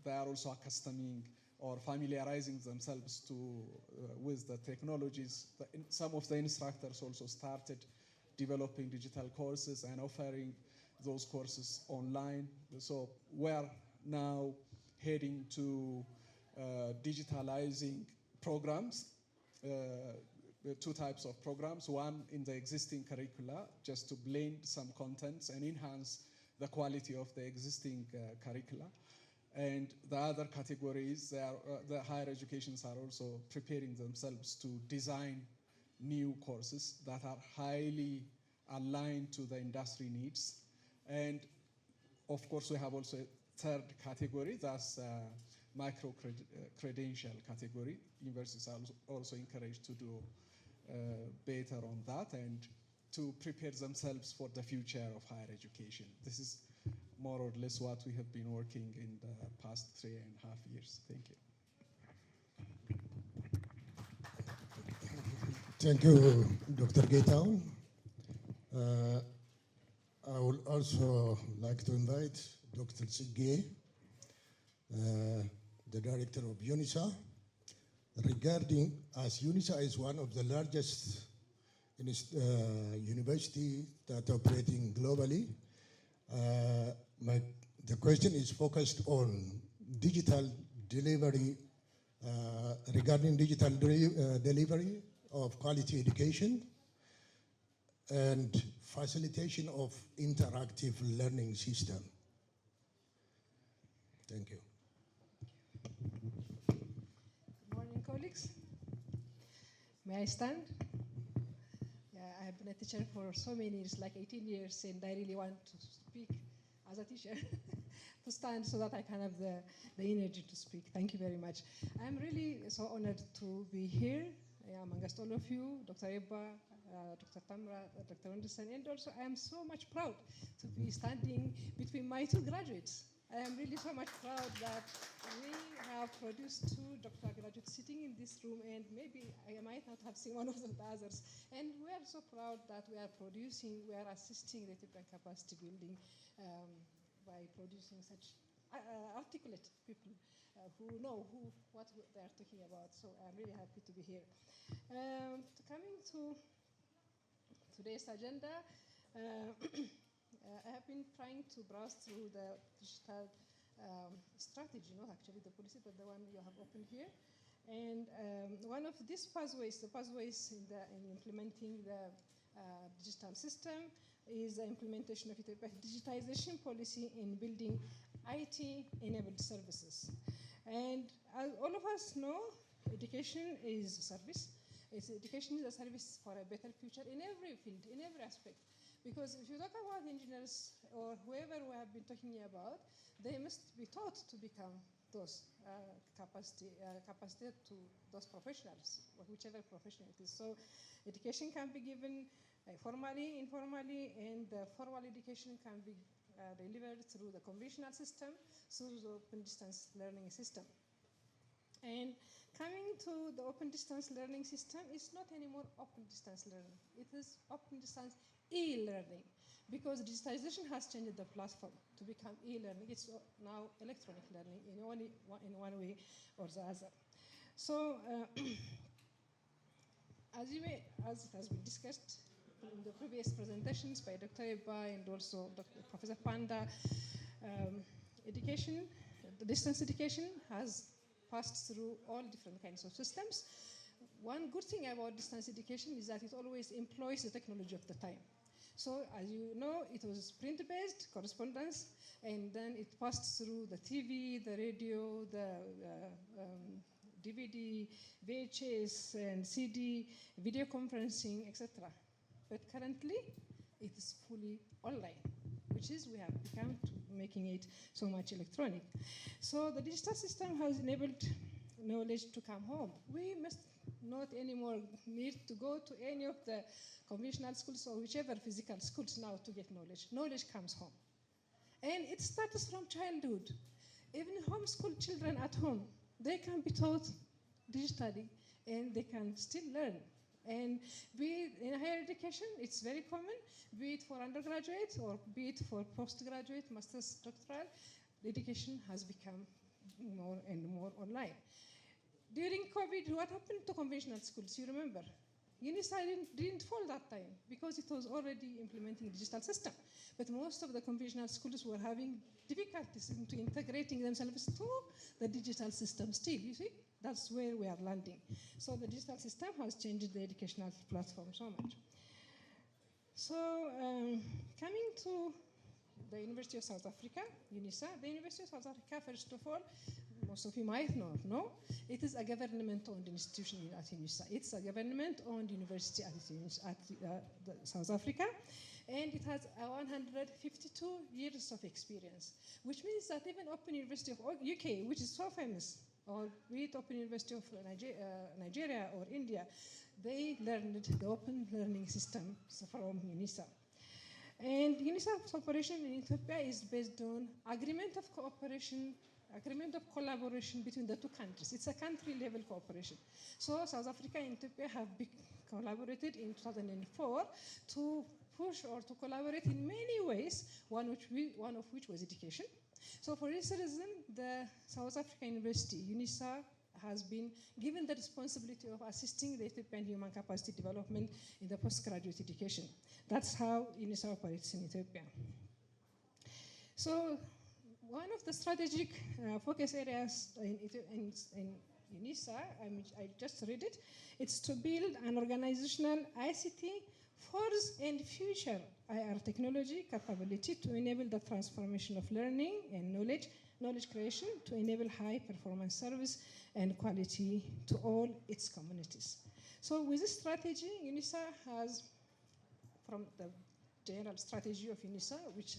They are also accustoming or familiarizing themselves with the technologies. Some of the instructors also started developing digital courses and offering those courses online. So we're now heading to digitalizing programs, two types of programs. One in the existing curricula, just to blend some contents and enhance the quality of the existing curricula. And the other categories, the higher educations are also preparing themselves to design new courses that are highly aligned to the industry needs. And of course, we have also a third category, that's micro-credential category. Universities are also encouraged to do better on that and to prepare themselves for the future of higher education. This is more or less what we have been working in the past 3.5 years. Thank you. Thank you, Dr. Gaetown. I would also like to invite Dr. Sige, the director of UNISA, regarding, as UNISA is one of the largest university that are operating globally. The question is focused on digital delivery, regarding digital delivery of quality education and facilitation of interactive learning system. Thank you. Good morning, colleagues. May I stand? Yeah, I have been a teacher for so many years, like 18 years, and I really want to speak as a teacher, to stand so that I can have the energy to speak. Thank you very much. I'm really so honored to be here amongst all of you, Dr. Ebba, Dr. Tamra, Dr. Anderson, and also I am so much proud to be standing between my two graduates. I am really so much proud that we have produced two doctoral graduates sitting in this room, and maybe I might not have seen one of the others. And we are so proud that we are assisting the Ethiopian capacity building by producing such articulate people who know what they are talking about. So I'm really happy to be here. Coming to today's agenda, I have been trying to browse through the digital strategy, not actually the policy, but the one you have opened here. And one of these pathways, the pathways in implementing the digital system, is the implementation of digitization policy in building IT-enabled services. And as all of us know, education is a service. Education is a service for a better future in every field, in every aspect. Because if you talk about engineers or whoever we have been talking about, they must be taught to become those capacity to those professionals, whichever profession it is. So education can be given formally, informally, and formal education can be delivered through the conventional system, through the open distance learning system. And coming to the open distance learning system, it's not anymore open distance learning. It is open distance e-learning, because digitization has changed the platform to become e-learning. It's now electronic learning in one way or the other. So as it has been discussed in the previous presentations by Dr. Eba and also Professor Panda, education, the distance education has passed through all different kinds of systems. One good thing about distance education is that it always employs the technology of the time. So as you know, it was print-based correspondence, and then it passed through the TV, the radio, the DVD, VHS, and CD, video conferencing, etc. But currently, it is fully online. which is we have become to making it so much electronic. So the digital system has enabled knowledge to come home. We must not anymore need to go to any of the conventional schools or whichever physical schools now to get knowledge. Knowledge comes home. And it starts from childhood. Even homeschool children at home, they can be taught digitally and they can still learn. And be it in higher education, it's very common, be it for undergraduate or be it for postgraduate, master's, doctoral, the education has become more and more online. During COVID, what happened to conventional schools? You remember? UNISA didn't fall that time because it was already implementing a digital system. But most of the conventional schools were having difficulties into integrating themselves to the digital system still, you see? That's where we are landing. So the digital system has changed the educational platform so much. So coming to the University of South Africa, UNISA, the University of South Africa, first of all, most of you might not know, it is a government-owned institution at UNISA. It's a government-owned university at South Africa, and it has 152 years of experience, which means that even Open University of UK, which is so famous, or be it Open University of Nigeria or India, they learned the open learning system from UNISA. And UNISA's operation in Ethiopia is based on agreement of cooperation, agreement of collaboration between the two countries. It's a country-level cooperation. So South Africa and Ethiopia have collaborated in 2004 to push or to collaborate in many ways, one of which was education. So for this reason, the South African University, UNISA, has been given the responsibility of assisting the Ethiopian human capacity development in the postgraduate education. That's how UNISA operates in Ethiopia. So one of the strategic focus areas in UNISA, I just read it, it's to build an organizational ICT force and future IR technology capability to enable the transformation of learning and knowledge creation to enable high performance service and quality to all its communities. So with this strategy, UNISA has, from the general strategy of UNISA, which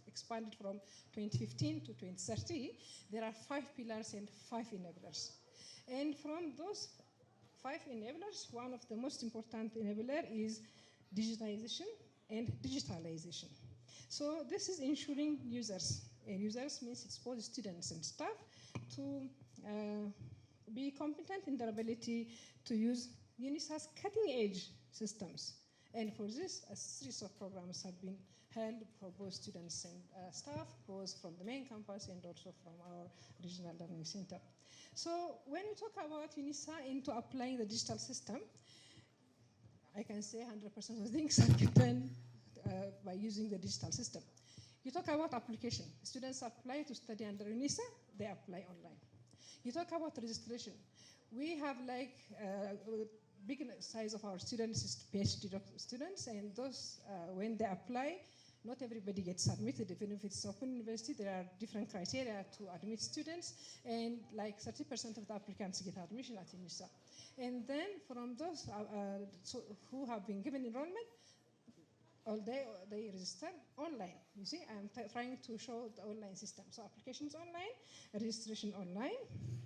expanded from 2015 to 2030, there are 5 pillars and 5 enablers. And from those 5 enablers, one of the most important enabler is digitization and digitalization. So this is ensuring users, and users means it's both students and staff, to be competent in their ability to use UNISA's cutting-edge systems. And for this, a series of programs have been held for both students and staff, both from the main campus and also from our regional learning center. So when we talk about UNISA into applying the digital system, I can say 100% of things are done by using the digital system. You talk about application. Students apply to study under UNISA, they apply online. You talk about registration. We have like big size of our students is PhD students, and those, when they apply, not everybody gets admitted. Even if it's open university, there are different criteria to admit students, and like 30% of the applicants get admission at UNISA. And then from those who have been given enrollment, they register online. You see, I'm trying to show the online system. So applications online, registration online,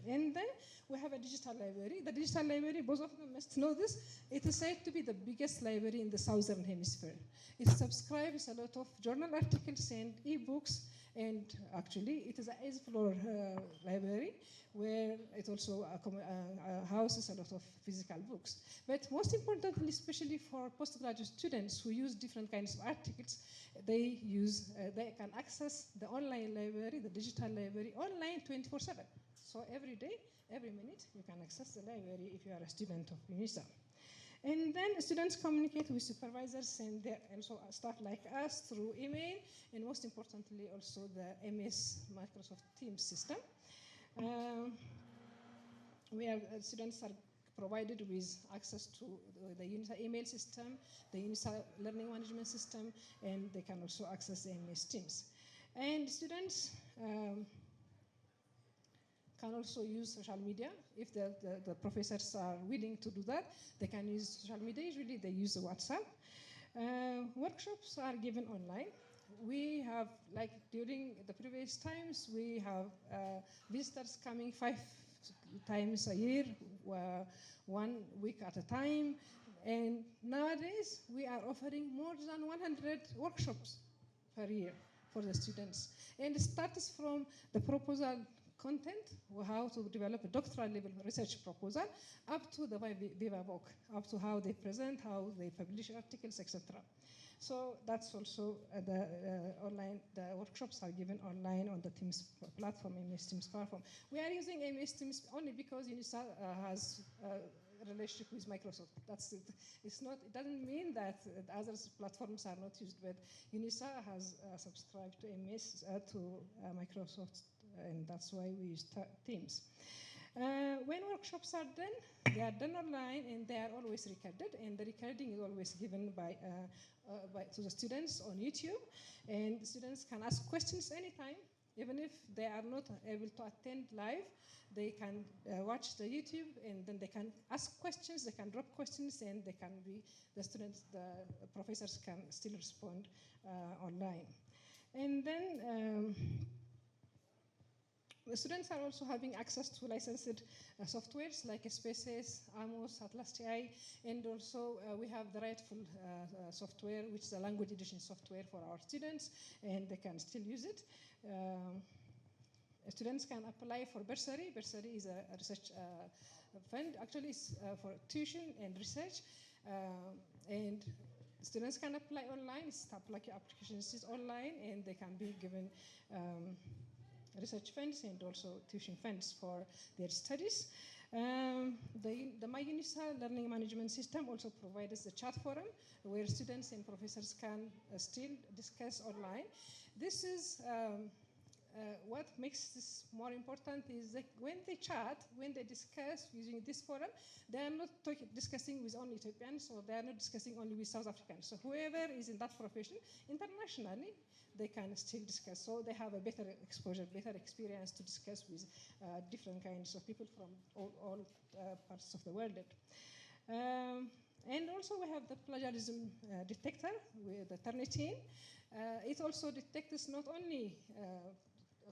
and then we have a digital library. The digital library, both of them must know this, it is said to be the biggest library in the Southern Hemisphere. It subscribes a lot of journal articles and e-books, and actually it is an 8th floor library where it also houses a lot of physical books. But most importantly, especially for postgraduate students who use different kinds of articles, they can access the online library, the digital library, online 24/7. So every day, every minute, you can access the library if you are a student of UNISA. And then students communicate with supervisors and also staff like us through email, and most importantly also the MS Microsoft Teams system. Students are provided with access to the UNISA email system, the UNISA learning management system, and they can also access the MS Teams. And students can also use social media. If the professors are willing to do that, they can use social media. Usually they use WhatsApp. Workshops are given online. we have, like during the previous times, we have visitors coming 5 times a year, 1 week at a time. And nowadays, we are offering more than 100 workshops per year for the students. And it starts from the proposal content, how to develop a doctoral level research proposal, up to the Viva book, up to how they present, how they publish articles, etc. So that's also online, the workshops are given online on the Teams platform, MS Teams platform. We are using MS Teams only because UNISA has a relationship with Microsoft. That's it. It doesn't mean that the other platforms are not used, but UNISA has subscribed to MS, to Microsoft, and that's why we use Teams. When workshops are done, they are done online and they are always recorded, and the recording is always given to the students on YouTube, and the students can ask questions anytime. Even if they are not able to attend live, they can watch the YouTube, and then they can ask questions, they can drop questions, and the professors can still respond online. And then the students are also having access to licensed softwares like Spaces, Amos, Atlas TI, and also we have the Rightful software, which is a language edition software for our students, and they can still use it. Students can apply for bursary. Bursary is a research fund. Actually, it's for tuition and research, and students can apply online. Applications is online, and they can be given research funds and also tuition funds for their studies. The MyUNISA learning management system also provides the chat forum where students and professors can still discuss online. This is what makes this more important is that when they chat, when they discuss using this forum, they are not discussing with only Ethiopians, or they are not discussing only with South Africans. So whoever is in that profession, internationally, they can still discuss. So they have a better exposure, better experience to discuss with different kinds of people from all parts of the world. And also we have the plagiarism detector with the Turnitin. It also detects not only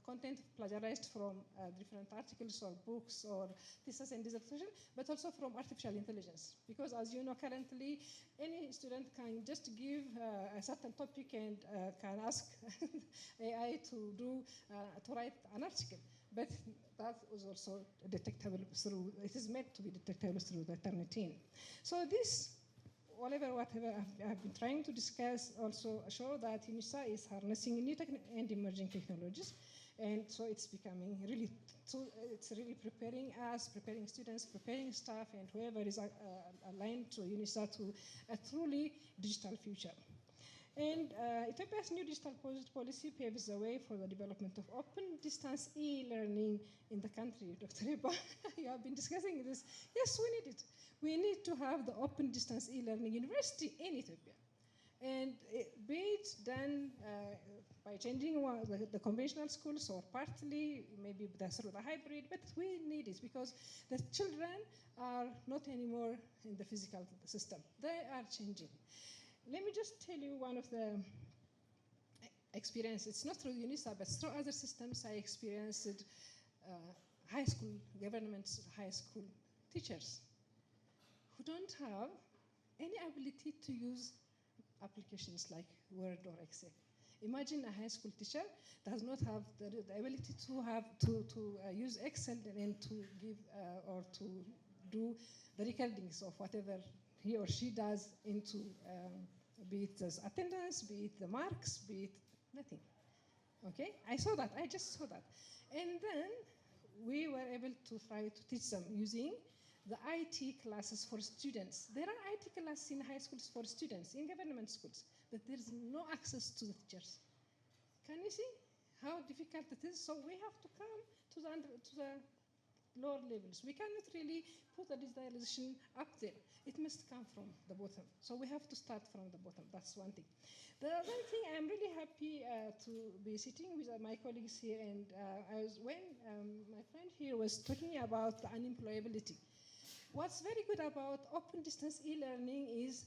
content plagiarized from different articles or books or thesis and dissertation, but also from artificial intelligence. Because as you know, currently, any student can just give a certain topic and can ask AI to write an article. But that is also detectable through, it is meant to be detectable through the Turnitin. So this, whatever I've been trying to discuss also show that UNISA is harnessing new and emerging technologies. And so it's becoming really, it's really preparing us, preparing students, preparing staff, and whoever is aligned to UNISA to a truly digital future. And Ethiopia's new digital policy paves the way for the development of open distance e-learning in the country. Dr. Eba, you have been discussing this. Yes, we need it. We need to have the open distance e-learning university in Ethiopia. And be it done by changing the conventional schools or partly, maybe through the hybrid, but we need it because the children are not anymore in the physical system. They are changing. Let me just tell you one of the experiences. It's not through UNISA, but through other systems. I experienced high school, government high school teachers who don't have any ability to use applications like Word or Excel. Imagine a high school teacher does not have the ability to use Excel and to give or to do the recordings of whatever he or she does into be it as attendance, be it the marks, be it nothing. Okay, I saw that. I just saw that, and then we were able to try to teach them using the IT classes for students. There are IT classes in high schools for students, in government schools, but there's no access to the teachers. Can you see how difficult it is? So we have to come to the lower levels. We cannot really put the digitalization up there. It must come from the bottom. So we have to start from the bottom. That's one thing. The other thing, I'm really happy to be sitting with my colleagues here, and when my friend here was talking about the unemployability. What's very good about open distance e-learning is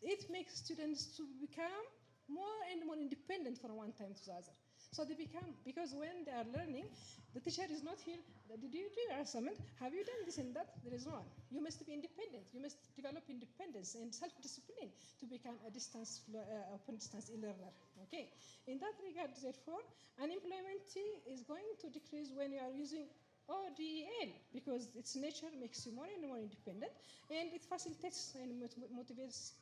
it makes students to become more and more independent from one time to the other. So they become, because when they are learning, the teacher is not here. Did you do your assignment? Have you done this and that? There is no one. You must be independent. You must develop independence and self-discipline to become a open distance e-learner. Okay. In that regard, therefore, unemployment is going to decrease when you are using ODL, because its nature makes you more and more independent, and it facilitates and motivates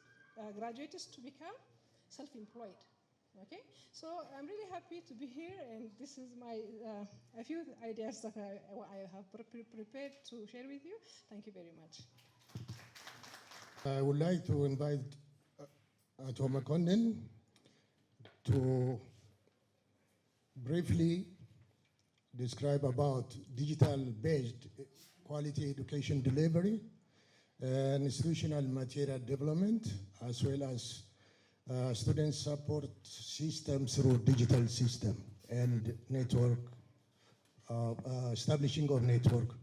graduates to become self-employed. Okay, so I'm really happy to be here, and this is my a few ideas that I have prepared to share with you. Thank you very much. I would like to invite Ato Makonnen to briefly describe about digital-based quality education delivery and institutional material development, as well as student support systems through digital system and network, establishing of network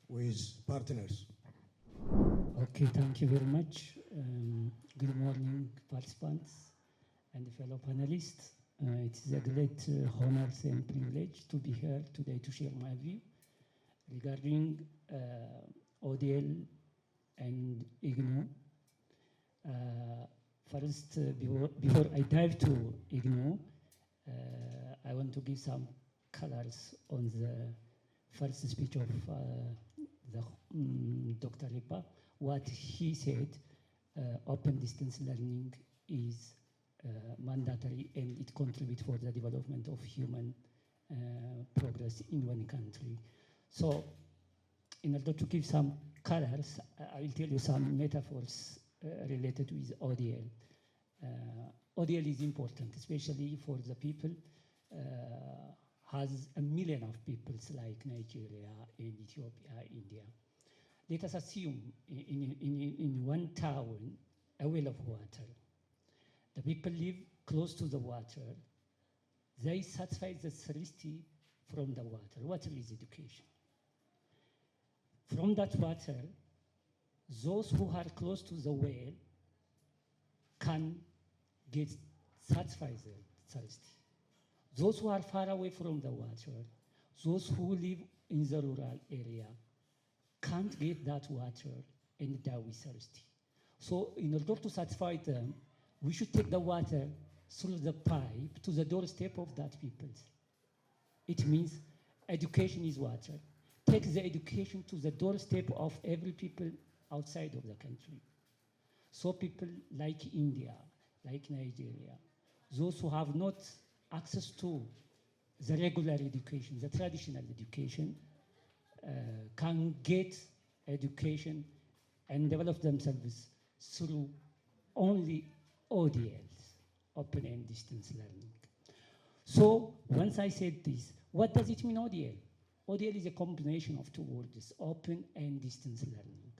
with partners. Okay, thank you very much. Good morning, participants and fellow panelists. It is a great honor and privilege to be here today to share my view regarding ODL and IGNO. First, before I dive to IGNO, I want to give some colors on the first speech of Dr. Ripa. What he said, open distance learning is mandatory and it contributes for the development of human progress in one country. So, in order to give some colors, I will tell you some metaphors related with ODL. ODL is important, especially for the people has a million of peoples like Nigeria and Ethiopia, India. Let us assume in one town a well of water. The people live close to the water. They satisfy the thirsty from the water. Water is education. From that water, those who are close to the well can get satisfied the thirsty. Those who are far away from the water, those who live in the rural area, can't get that water and die with thirsty. So in order to satisfy them, we should take the water through the pipe to the doorstep of that people. It means education is water. Take the education to the doorstep of every people outside of the country. So people like India, like Nigeria, those who have not access to the regular education, the traditional education, can get education and develop themselves through only ODLs, open and distance learning. So once I said this, what does it mean ODL? ODL is a combination of two words, open and distance learning.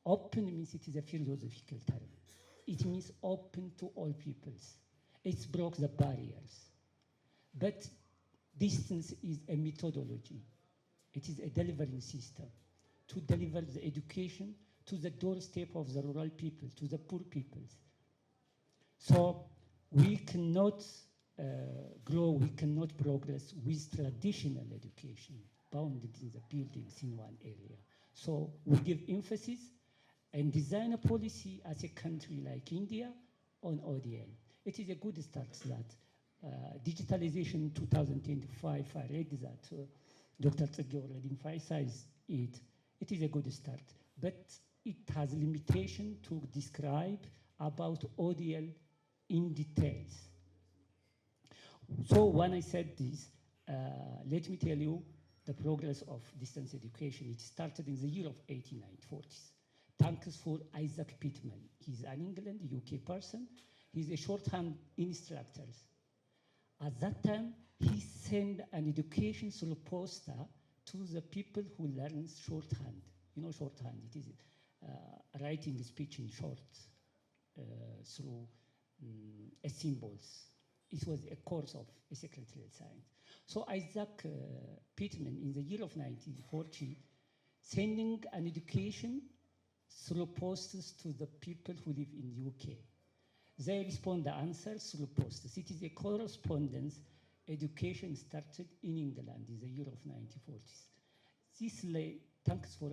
Open means it is a philosophical term. It means open to all peoples. It broke the barriers. But distance is a methodology. It is a delivering system to deliver the education to the doorstep of the rural people, to the poor peoples. So we cannot grow, we cannot progress with traditional education bounded in the buildings in one area. So we give emphasis and design a policy as a country like India on ODL. It is a good start that digitalization 2025, I read that Dr. Tsege already emphasized it. It is a good start, but it has limitation to describe about ODL in details. So when I said this, let me tell you the progress of distance education. It started in the year of 1840s. Thanks for Isaac Pittman. He's an England, UK person. He's a shorthand instructor. At that time, he sent an education through posta to the people who learn shorthand. You know shorthand, it is writing a speech in short through symbols. It was a course of a secretarial science. So Isaac Pittman, in the year of 1940, sending an education through posters to the people who live in the UK. They respond the answers through posts. It is a correspondence education started in England in the year of 1940s. This lay, thanks for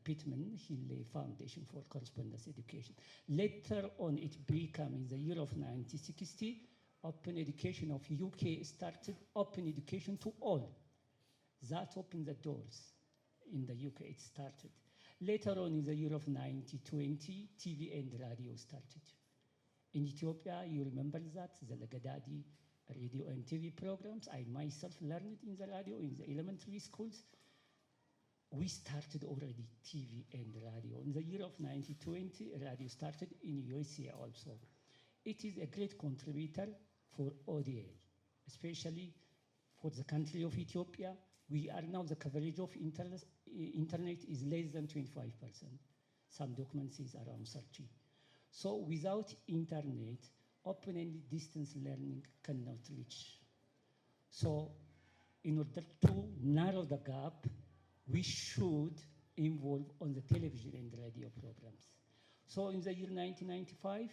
Pittman, he laid foundation for correspondence education. Later on, it became in the year of 1960, open education of UK started open education to all. That opened the doors in the UK, it started. Later on in the year of 1920, TV and radio started. In Ethiopia, you remember that, the Lagadadi radio and TV programs. I myself learned in the radio in the elementary schools. We started already TV and radio. In the year of 1920, radio started in USA also. It is a great contributor for ODL, especially for the country of Ethiopia. We are now, the coverage of internet is less than 25%. Some documents is around 30. So without internet, open and distance learning cannot reach. So in order to narrow the gap, we should involve on the television and radio programs. So in the year 1995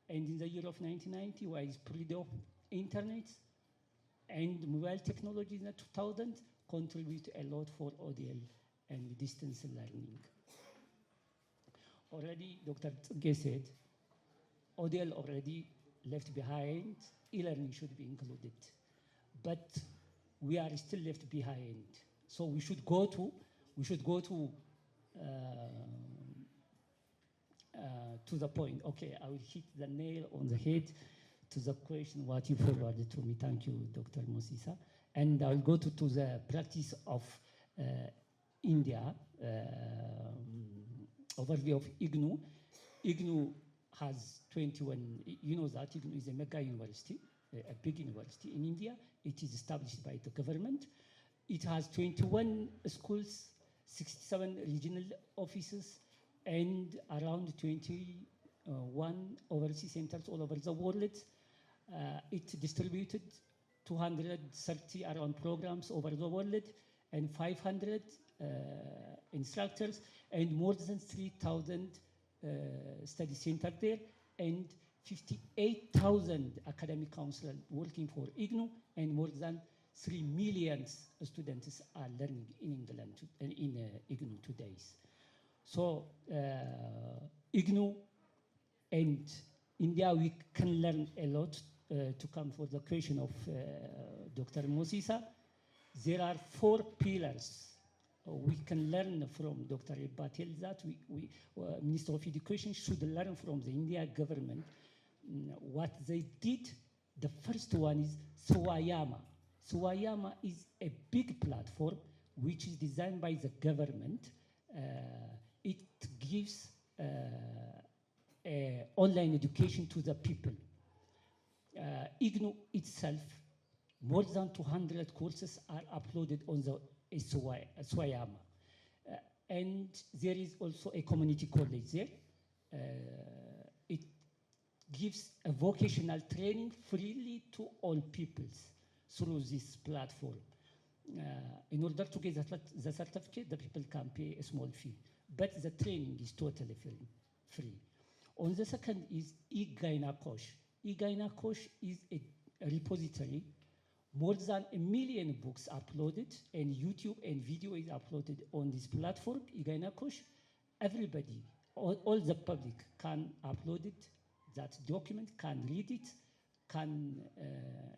and in the year of 1990, while spread of internet and mobile technology in the 2000 contribute a lot for ODL and distance learning. Already, Dr. Tsuge said, ODL already left behind, e-learning should be included. But we are still left behind. So we should go to the point. Okay, I will hit the nail on the head to the question what you forwarded to me. Thank you, Dr. Mosisa. And I'll go to the practice of India, overview of IGNU. IGNU has 21, you know that IGNU is a mega university, a big university in India. It is established by the government. It has 21 schools, 67 regional offices, and around 21 overseas centers all over the world. It distributed 230 around programs over the world, and 500 instructors, and more than 3,000 study centers there, and 58,000 academic counselors working for IGNU, and more than 3 million students are learning in England and in IGNU today. So IGNU and India, we can learn a lot. To come for the question of Dr. Mosisa, there are 4 pillars we can learn from Dr. Patel that Minister of Education should learn from the India government what they did. The first one is Swayama. Swayama is a big platform which is designed by the government. It gives online education to the people. IGNU itself, more than 200 courses are uploaded on the Swayama. And there is also a community college there. It gives a vocational training freely to all peoples through this platform. In order to get the certificate, the people can pay a small fee, but the training is totally free. On the second is eGainakosh. eGainakosh is a repository. More than 1 million books uploaded, and YouTube and video is uploaded on this platform, eGainakosh. Everybody, all the public can upload it, that document, can read it, can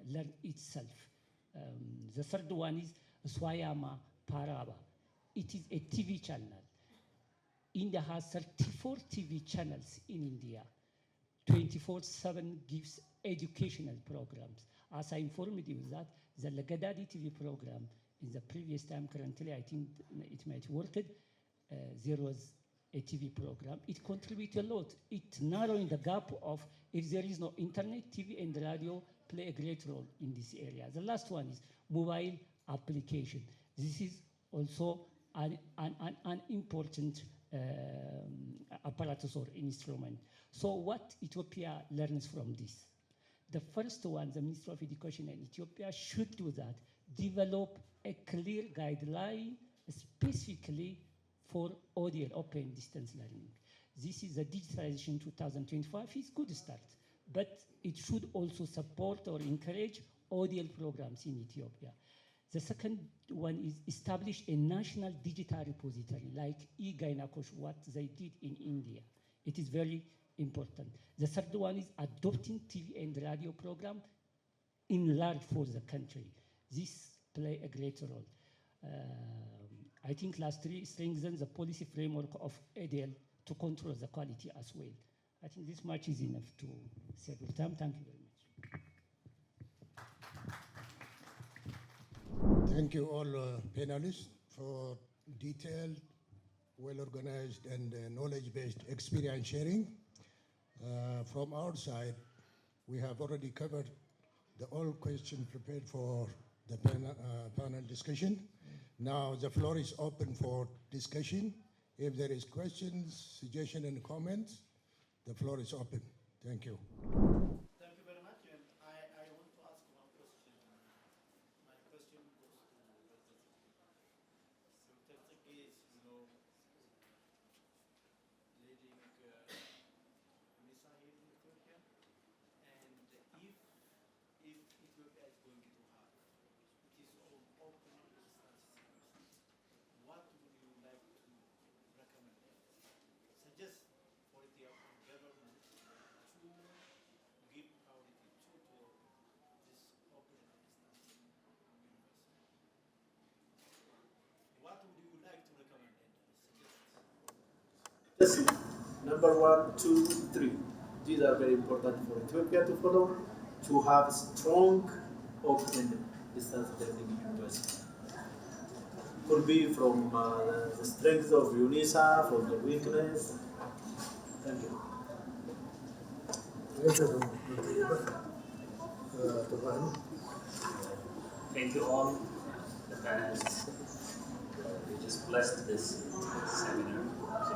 learn itself. The third one is Swayama Paraba. It is a TV channel. India has 34 TV channels in India. 24/7 gives educational programs. As I informed you that the Lagadadi TV program in the previous time, currently I think it might work, there was a TV program. It contributes a lot. It narrowing the gap of if there is no internet, TV and radio play a great role in this area. The last one is mobile application. This is also an important apparatus or instrument. So what Ethiopia learns from this? The first one, the Ministry of Education in Ethiopia should do that, develop a clear guideline specifically for ODL, open distance learning. This is the digitalization 2025, it's good start, but it should also support or encourage ODL programs in Ethiopia. The second one is establish a national digital repository like eGynakosh, what they did in India. It is very important. The third one is adopting TV and radio program in large for the country. This play a great role. I think lastly, strengthen the policy framework of ADL to control the quality as well. I think this much is enough to save your time. Thank you very much. Thank you all panelists for detailed, well-organized, and knowledge-based experience sharing. From our side, we have already covered all questions prepared for the panel discussion. Now the floor is open for discussion. If there is questions, suggestions, and comments, the floor is open. Thank you. Thank you very much. And I want to ask one question. My question goes to Dr. So Dr. is, leading MISA here in Ethiopia. And if Ethiopia is going to have, it is all open distance schools, what would you like to recommend? Suggest for the government to give priority to this open distance university. What would you like to recommend and suggest? Yes, number 1, 2, 3. These are very important for Ethiopia to follow, to have strong open distance learning university. Could be from the strength of UNISA, from the weakness. Thank you. Thank you all, the panelists. We just blessed this seminar. So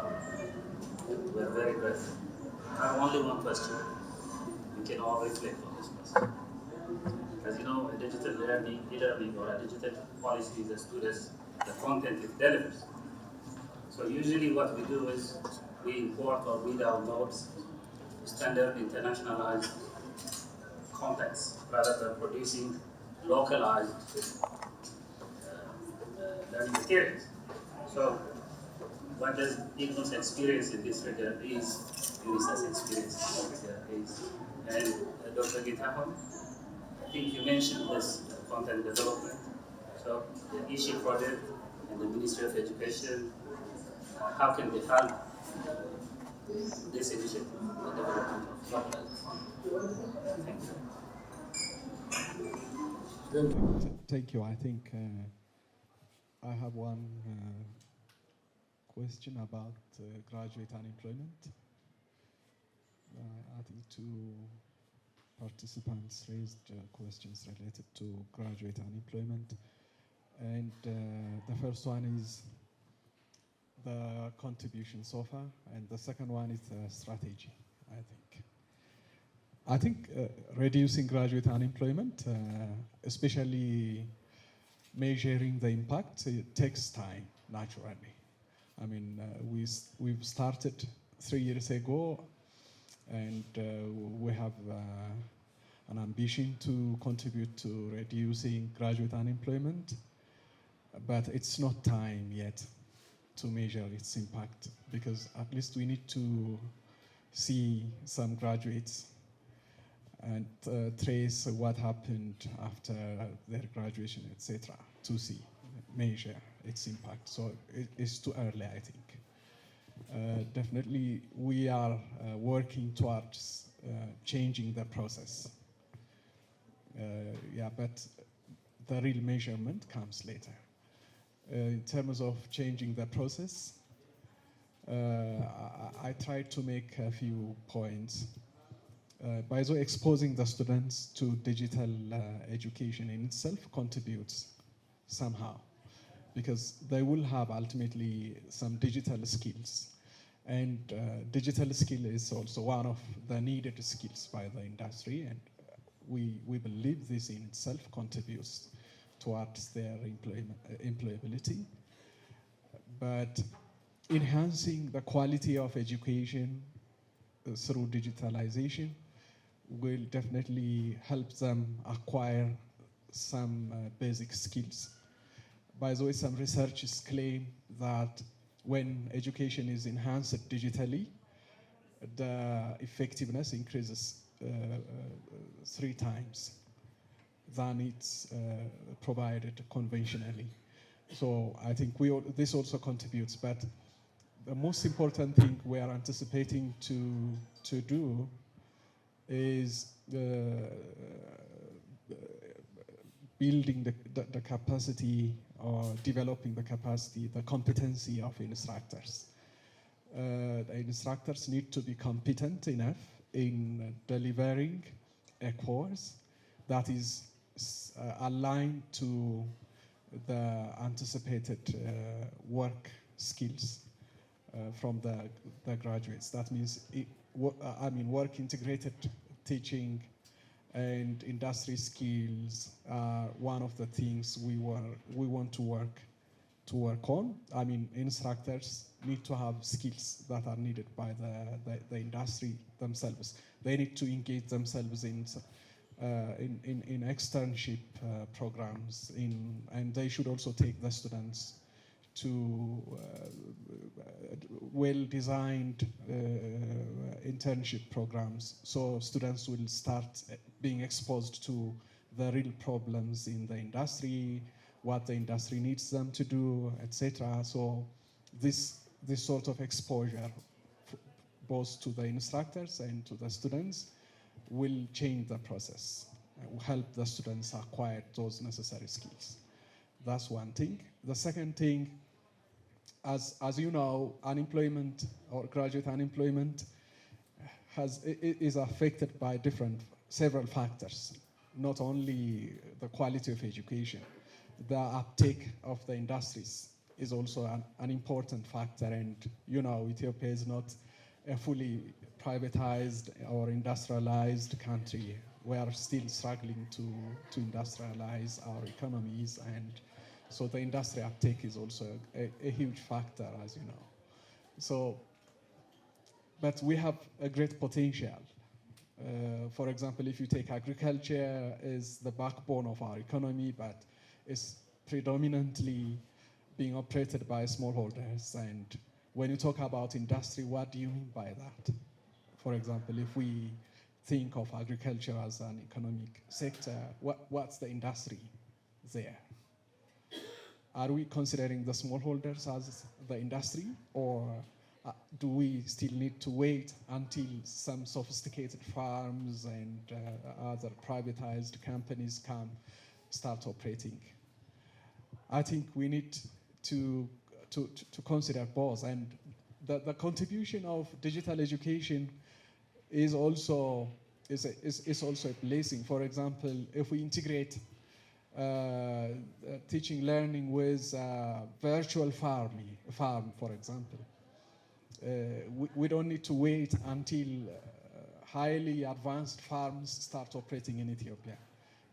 we're very grateful. I have only one question. We can all reflect on this question. As you know, a digital learning, e-learning, or a digital policy is as good as the content it delivers. So usually what we do is we import or we download standard internationalized contents rather than producing localized learning materials. So what does IGNO's experience in this regard is UNISA's experience in this regard is. And Dr. Gitahon, I think you mentioned this content development. So the issue project and the Ministry of Education, how can they help this initiative, the development of localized content? Thank you. Thank you. I think I have one question about graduate unemployment. I think two participants raised questions related to graduate unemployment. And the first one is the contribution so far, and the second one is the strategy, I think reducing graduate unemployment, especially measuring the impact, it takes time, naturally. I mean, we've started 3 years ago, and we have an ambition to contribute to reducing graduate unemployment, but it's not time yet to measure its impact, because at least we need to see some graduates and trace what happened after their graduation, etc., to see, measure its impact. So it's too early, I think. Definitely, we are working towards changing the process. But the real measurement comes later. In terms of changing the process, I tried to make a few points. By the way, exposing the students to digital education in itself contributes somehow, because they will have ultimately some digital skills. And digital skill is also one of the needed skills by the industry, and we believe this in itself contributes towards their employability. But enhancing the quality of education through digitalization will definitely help them acquire some basic skills. By the way, some researchers claim that when education is enhanced digitally, the effectiveness increases 3 times than it's provided conventionally. So I think this also contributes, but the most important thing we are anticipating to do is building the capacity or developing the capacity, the competency of instructors. The instructors need to be competent enough in delivering a course that is aligned to the anticipated work skills from the graduates. That means, work integrated teaching and industry skills are one of the things we want to work on. I mean, instructors need to have skills that are needed by the industry themselves. They need to engage themselves in externship programs, and they should also take the students to well-designed internship programs, so students will start being exposed to the real problems in the industry, what the industry needs them to do, etc. So this sort of exposure, both to the instructors and to the students, will change the process, will help the students acquire those necessary skills. That's one thing. The second thing, as you know, unemployment or graduate unemployment is affected by several factors, not only the quality of education. The uptake of the industries is also an important factor, and Ethiopia is not a fully privatized or industrialized country. We are still struggling to industrialize our economies, and so the industry uptake is also a huge factor, as you know. So, but we have a great potential. For example, if you take agriculture is the backbone of our economy, but it's predominantly being operated by smallholders. And when you talk about industry, what do you mean by that? For example, if we think of agriculture as an economic sector, what's the industry there? Are we considering the smallholders as the industry, or do we still need to wait until some sophisticated farms and other privatized companies can start operating? I think we need to consider both, and the contribution of digital education is also a blessing. For example, if we integrate teaching learning with virtual farm, for example, we don't need to wait until highly advanced farms start operating in Ethiopia.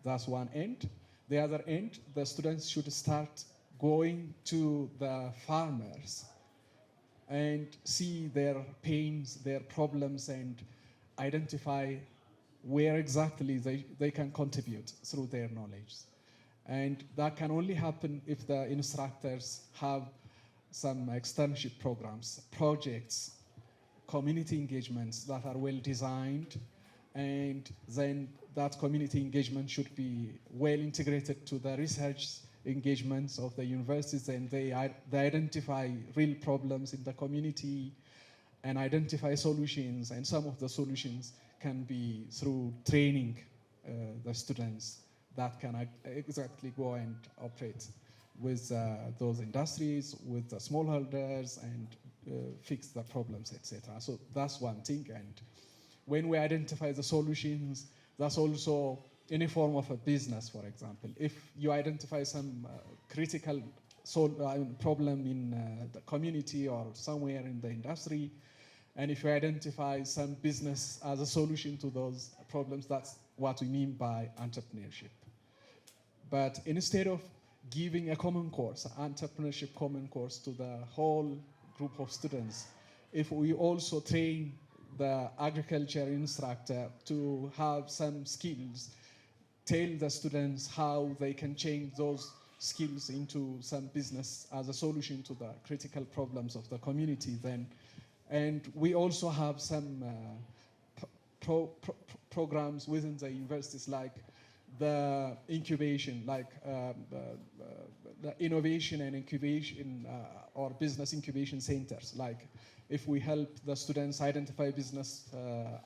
That's one end. The other end, the students should start going to the farmers and see their pains, their problems, and identify where exactly they can contribute through their knowledge. And that can only happen if the instructors have some externship programs, projects, community engagements that are well designed, and then that community engagement should be well integrated to the research engagements of the universities, and they identify real problems in the community and identify solutions, and some of the solutions can be through training the students that can exactly go and operate with those industries, with the smallholders, and fix the problems, etc. So that's one thing. And when we identify the solutions, that's also any form of a business, for example. If you identify some critical problem in the community or somewhere in the industry, and if you identify some business as a solution to those problems, that's what we mean by entrepreneurship. But instead of giving a common course, entrepreneurship common course to the whole group of students, if we also train the agriculture instructor to have some skills, tell the students how they can change those skills into some business as a solution to the critical problems of the community then. And we also have some programs within the universities, like the incubation, like the innovation and incubation or business incubation centers. Like if we help the students identify business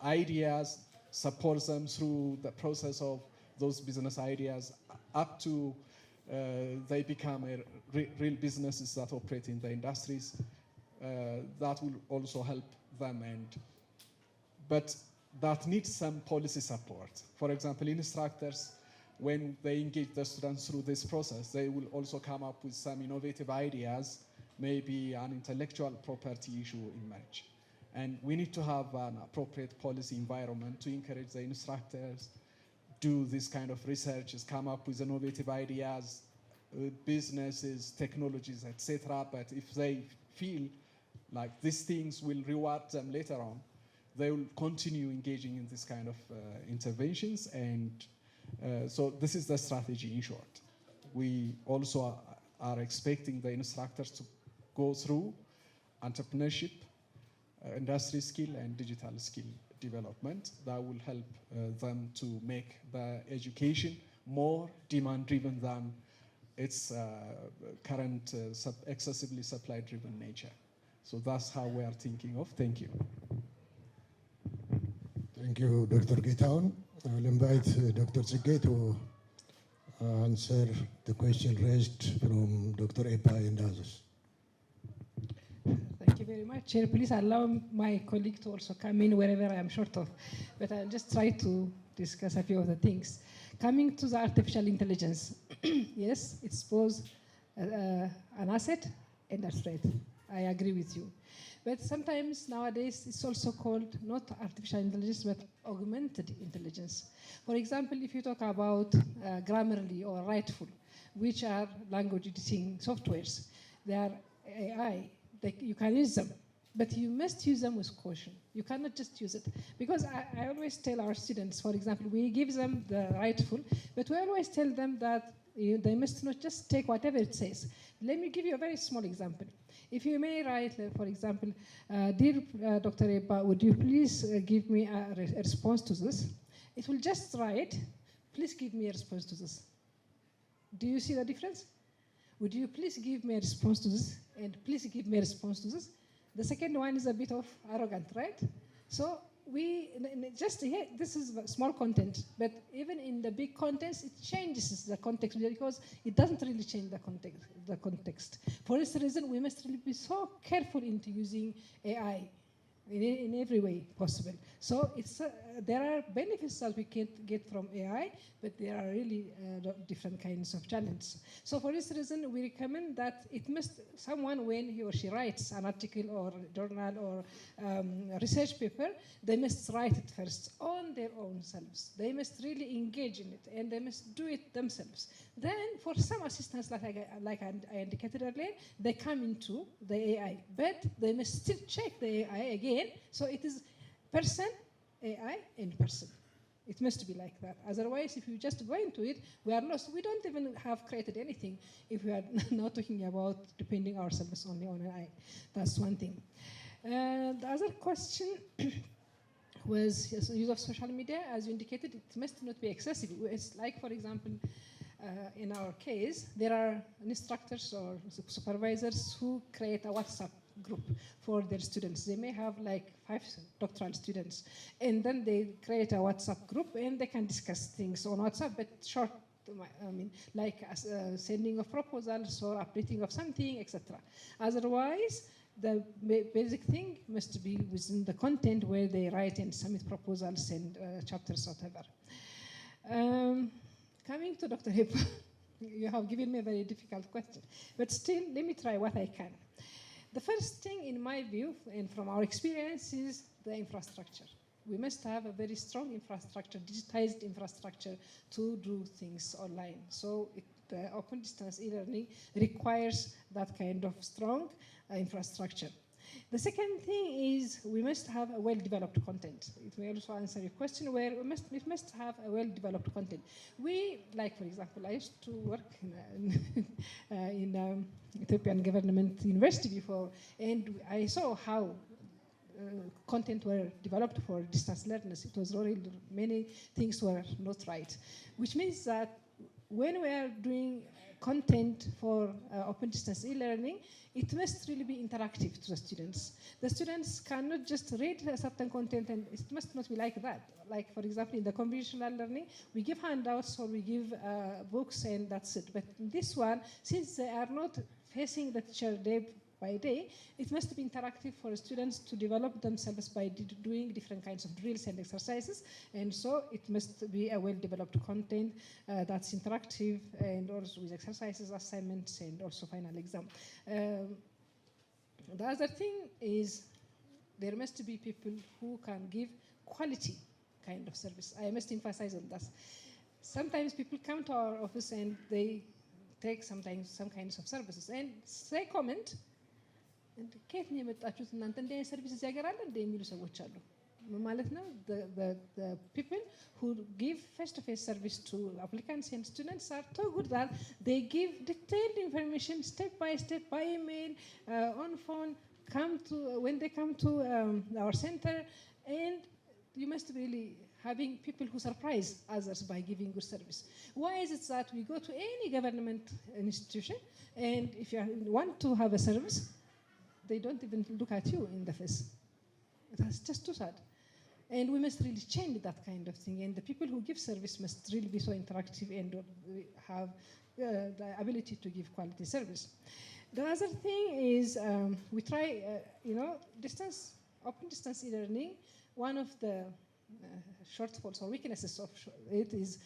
ideas, support them through the process of those business ideas up to they become real businesses that operate in the industries, that will also help them. But that needs some policy support. For example, instructors, when they engage the students through this process, they will also come up with some innovative ideas, maybe an intellectual property issue emerge. And we need to have an appropriate policy environment to encourage the instructors do this kind of research, come up with innovative ideas, businesses, technologies, etc. But if they feel like these things will reward them later on, they will continue engaging in this kind of interventions. And so this is the strategy in short. We also are expecting the instructors to go through entrepreneurship, industry skill, and digital skill development that will help them to make the education more demand-driven than its current excessively supply-driven nature. So that's how we are thinking of. Thank you. Thank you, Dr. Gitaun. I'll invite Dr. Tsige to answer the question raised from Dr. Epa and others. Thank you very much, Chair. Please allow my colleague to also come in wherever I am short of. But I'll just try to discuss a few of the things. Coming to the artificial intelligence, yes, it's both an asset and a threat. I agree with you. But sometimes nowadays it's also called not artificial intelligence, but augmented intelligence. For example, if you talk about Grammarly or Rightful, which are language editing softwares, they are AI. You can use them, but you must use them with caution. You cannot just use it. Because I always tell our students, for example, we give them the Rightful, but we always tell them that they must not just take whatever it says. Let me give you a very small example. If you may write, for example, dear Dr. Epa, would you please give me a response to this? It will just write, please give me a response to this. Do you see the difference? Would you please give me a response to this? And please give me a response to this. The second one is a bit of arrogant, right? So we just here, this is small content, but even in the big contents, it changes the context because it doesn't really change the context. For this reason, we must really be so careful into using AI in every way possible. So there are benefits that we can get from AI, but there are really different kinds of challenges. So for this reason, we recommend that someone, when he or she writes an article or journal or research paper, they must write it first on their own selves. They must really engage in it, and they must do it themselves. Then, for some assistance, like I indicated earlier, they come into the AI, but they must still check the AI again. So it is person, AI, and person. It must be like that. Otherwise, if you just go into it, we are lost. We don't even have created anything if we are not talking about depending ourselves only on AI. That's one thing. The other question was use of social media. As you indicated, it must not be excessive. It's like, for example, in our case, there are instructors or supervisors who create a WhatsApp group for their students. They may have like 5 doctoral students, and then they create a WhatsApp group and they can discuss things on WhatsApp, but short, like sending of proposals or updating of something, etc. Otherwise, the basic thing must be within the content where they write and submit proposals and chapters, whatever. Coming to Dr. Hip, you have given me a very difficult question, but still, let me try what I can. The first thing, in my view, and from our experience, is the infrastructure. We must have a very strong infrastructure, digitized infrastructure to do things online. So the open distance e-learning requires that kind of strong infrastructure. The second thing is we must have a well-developed content. It may also answer your question where we must have a well-developed content. We, like for example, I used to work in Ethiopian government university before, and I saw how content were developed for distance learners. It was really, many things were not right, which means that when we are doing content for open distance e-learning, it must really be interactive to the students. The students cannot just read a certain content, and it must not be like that. Like, for example, in the conventional learning, we give handouts or we give books and that's it. But in this one, since they are not facing the teacher day by day, it must be interactive for students to develop themselves by doing different kinds of drills and exercises. And so it must be a well-developed content that's interactive and also with exercises, assignments, and also final exam. The other thing is there must be people who can give quality kind of service. I must emphasize on that. Sometimes people come to our office and they take sometimes some kinds of services and they comment, ከየት ነው የመጣችሁት እናንተ እንደ አይነት ሰርቪስ እዚህ ሀገር አለ እንደ የሚሉ ሰዎች አሉ ማለት ነው። The people who give face-to-face service to applicants and students are so good that they give detailed information step by step by email, on phone, when they come to our center, and you must really having people who surprise others by giving good service. Why is it that we go to any government institution and if you want to have a service, they don't even look at you in the face? That's just too sad. And we must really change that kind of thing. And the people who give service must really be so interactive and have the ability to give quality service. The other thing is we try, open distance e-learning. One of the shortfalls or weaknesses of it is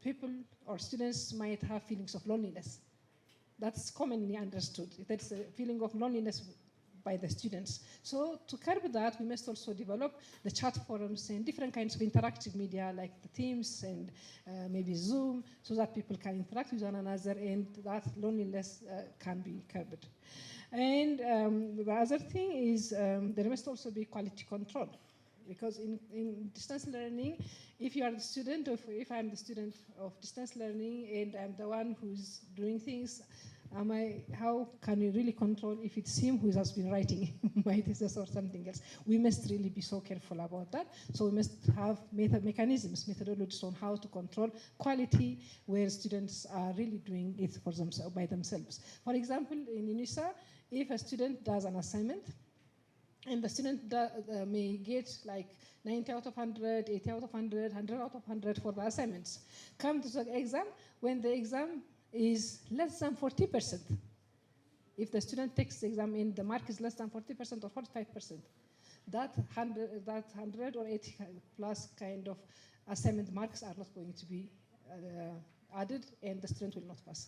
people or students might have feelings of loneliness. That's commonly understood. That's a feeling of loneliness by the students. So to curb that, we must also develop the chat forums and different kinds of interactive media like the Teams and maybe Zoom, so that people can interact with one another and that loneliness can be curbed. And the other thing is there must also be quality control. Because in distance learning, if you are the student if I'm the student of distance learning and I'm the one who's doing things, how can you really control if it's him who has been writing my thesis or something else? We must really be so careful about that. So we must have methodologies on how to control quality where students are really doing it for themselves, by themselves. For example, in UNISA, if a student does an assignment, and the student may get like 90 out of 100, 80 out of 100, 100 out of 100 for the assignments. Come to the exam, when the exam is less than 40%. If the student takes the exam and the mark is less than 40% or 45%, that 100 or 80 plus kind of assignment marks are not going to be added and the student will not pass.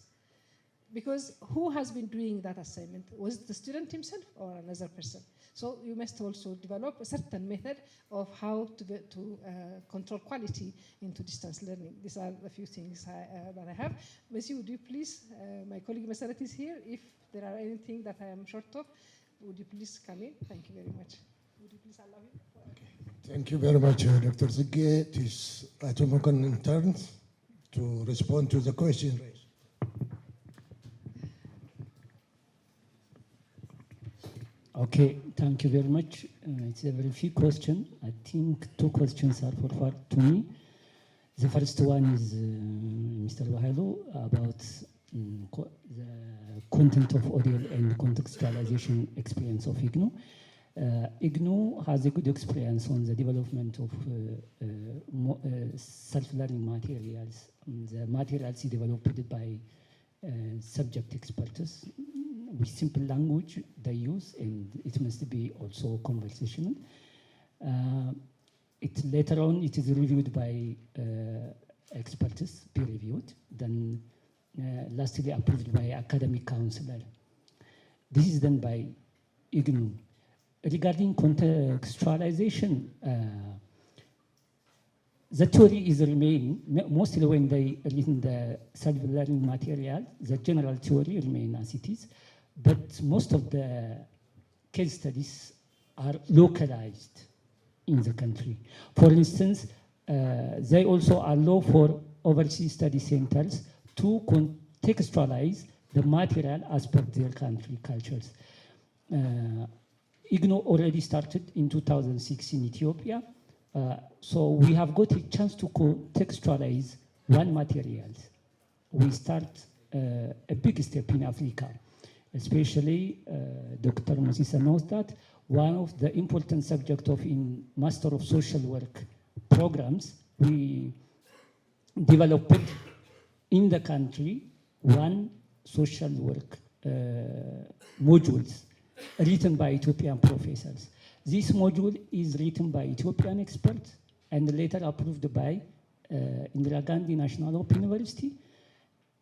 Because who has been doing that assignment? Was it the student himself or another person? So you must also develop a certain method of how to control quality into distance learning. These are the few things that I have. Messi, would you please, my colleague Masarat is here. If there are anything that I am short of, would you please come in? Thank you very much. Would you please allow me? Okay. Thank you very much, Dr. Zigge. It is Atomokan in turn to respond to the question raised. Okay, thank you very much. It's a very few questions. I think two questions are for to me. The first one is Mr. Wahalo about the content of ODL and contextualization experience of IGNO. IGNO has a good experience on the development of self-learning materials. The materials developed by subject experts with simple language they use, and it must be also conversational. Later on, it is reviewed by experts, peer-reviewed, then lastly approved by academic counselor. This is done by IGNO. Regarding contextualization, the theory is remaining, mostly when they read the self-learning material, the general theory remains as it is. But most of the case studies are localized in the country. For instance, they also allow for overseas study centers to contextualize the material as per their country cultures. IGNO already started in 2006 in Ethiopia, so we have got a chance to contextualize one materials. We start a big step in Africa, especially Dr. Mosisa knows that one of the important subjects of in Master of Social Work programs, we developed in the country one social work modules written by Ethiopian professors. This module is written by Ethiopian experts and later approved by Indira Gandhi National Open University,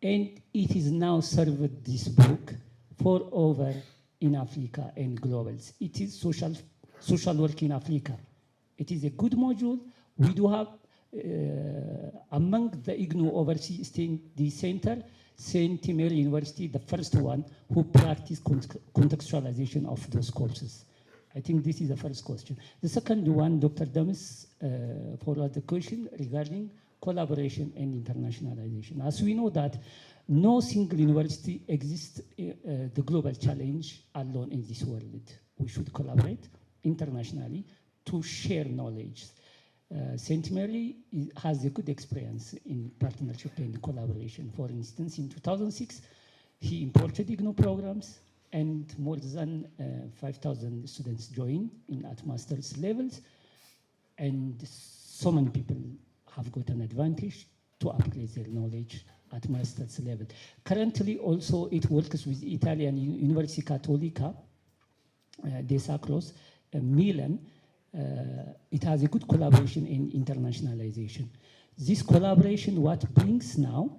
and it is now served this book for over in Africa and globals. It is social work in Africa. It is a good module. We do have among the IGNO Overseas Study Center, St. Mary University, the first one who practiced contextualization of those courses. I think this is the first question. The second one, Dr. Damis followed the question regarding collaboration and internationalization. As we know that no single university exists the global challenge alone in this world. We should collaborate internationally to share knowledge. St. Mary has a good experience in partnership and collaboration. For instance, in 2006, he imported IGNO programs and more than 5,000 students joined at master's levels. And so many people have got an advantage to upgrade their knowledge at master's level. Currently, also, it works with Italian University Cattolica de Sacros, Milan. It has a good collaboration in internationalization. This collaboration, what brings now,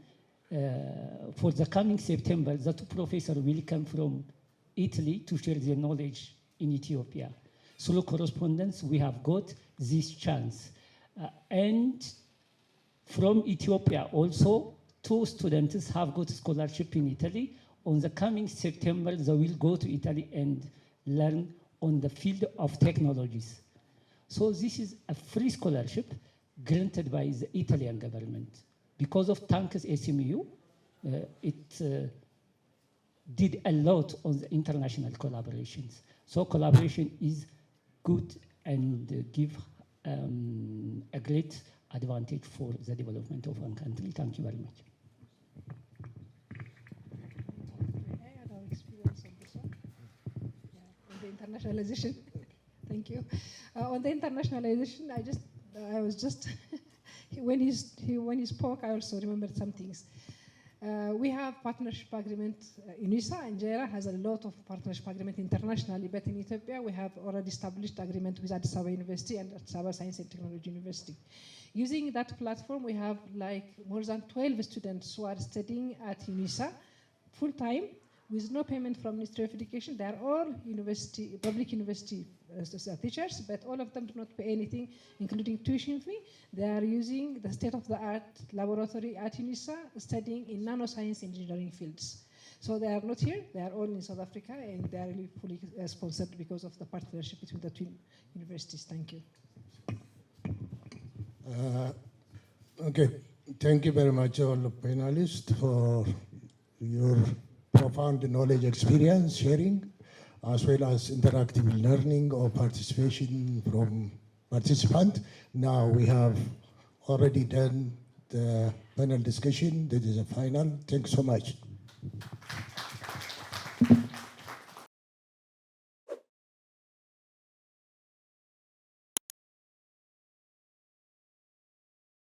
for the coming September, the two professors will come from Italy to share their knowledge in Ethiopia. Through correspondence, we have got this chance. And from Ethiopia also, two students have got scholarship in Italy. On the coming September, they will go to Italy and learn on the field of technologies. So this is a free scholarship granted by the Italian government. Because of Tank's SMU, it did a lot on the international collaborations. So collaboration is good and give a great advantage for the development of one country. Thank you very much. I had our experience on this one. Yeah, on the internationalization. Thank you. On the internationalization, I was just when he spoke, I also remembered some things. We have partnership agreement. UNISA and JERA has a lot of partnership agreement internationally, but in Ethiopia we have already established agreement with Addis Ababa University and Addis Ababa Science and Technology University. Using that platform, we have like more than 12 students who are studying at UNISA full time with no payment from Ministry of Education. They are all public university teachers, but all of them do not pay anything, including tuition fee. They are using the state-of-the-art laboratory at UNISA, studying in nanoscience engineering fields. So they are not here, they are all in South Africa, and they are really fully sponsored because of the partnership between the two universities. Thank you. Okay, thank you very much, all the panelists, for your profound knowledge experience sharing, as well as interactive learning or participation from participants. Now we have already done the panel discussion. This is a final. Thanks so much.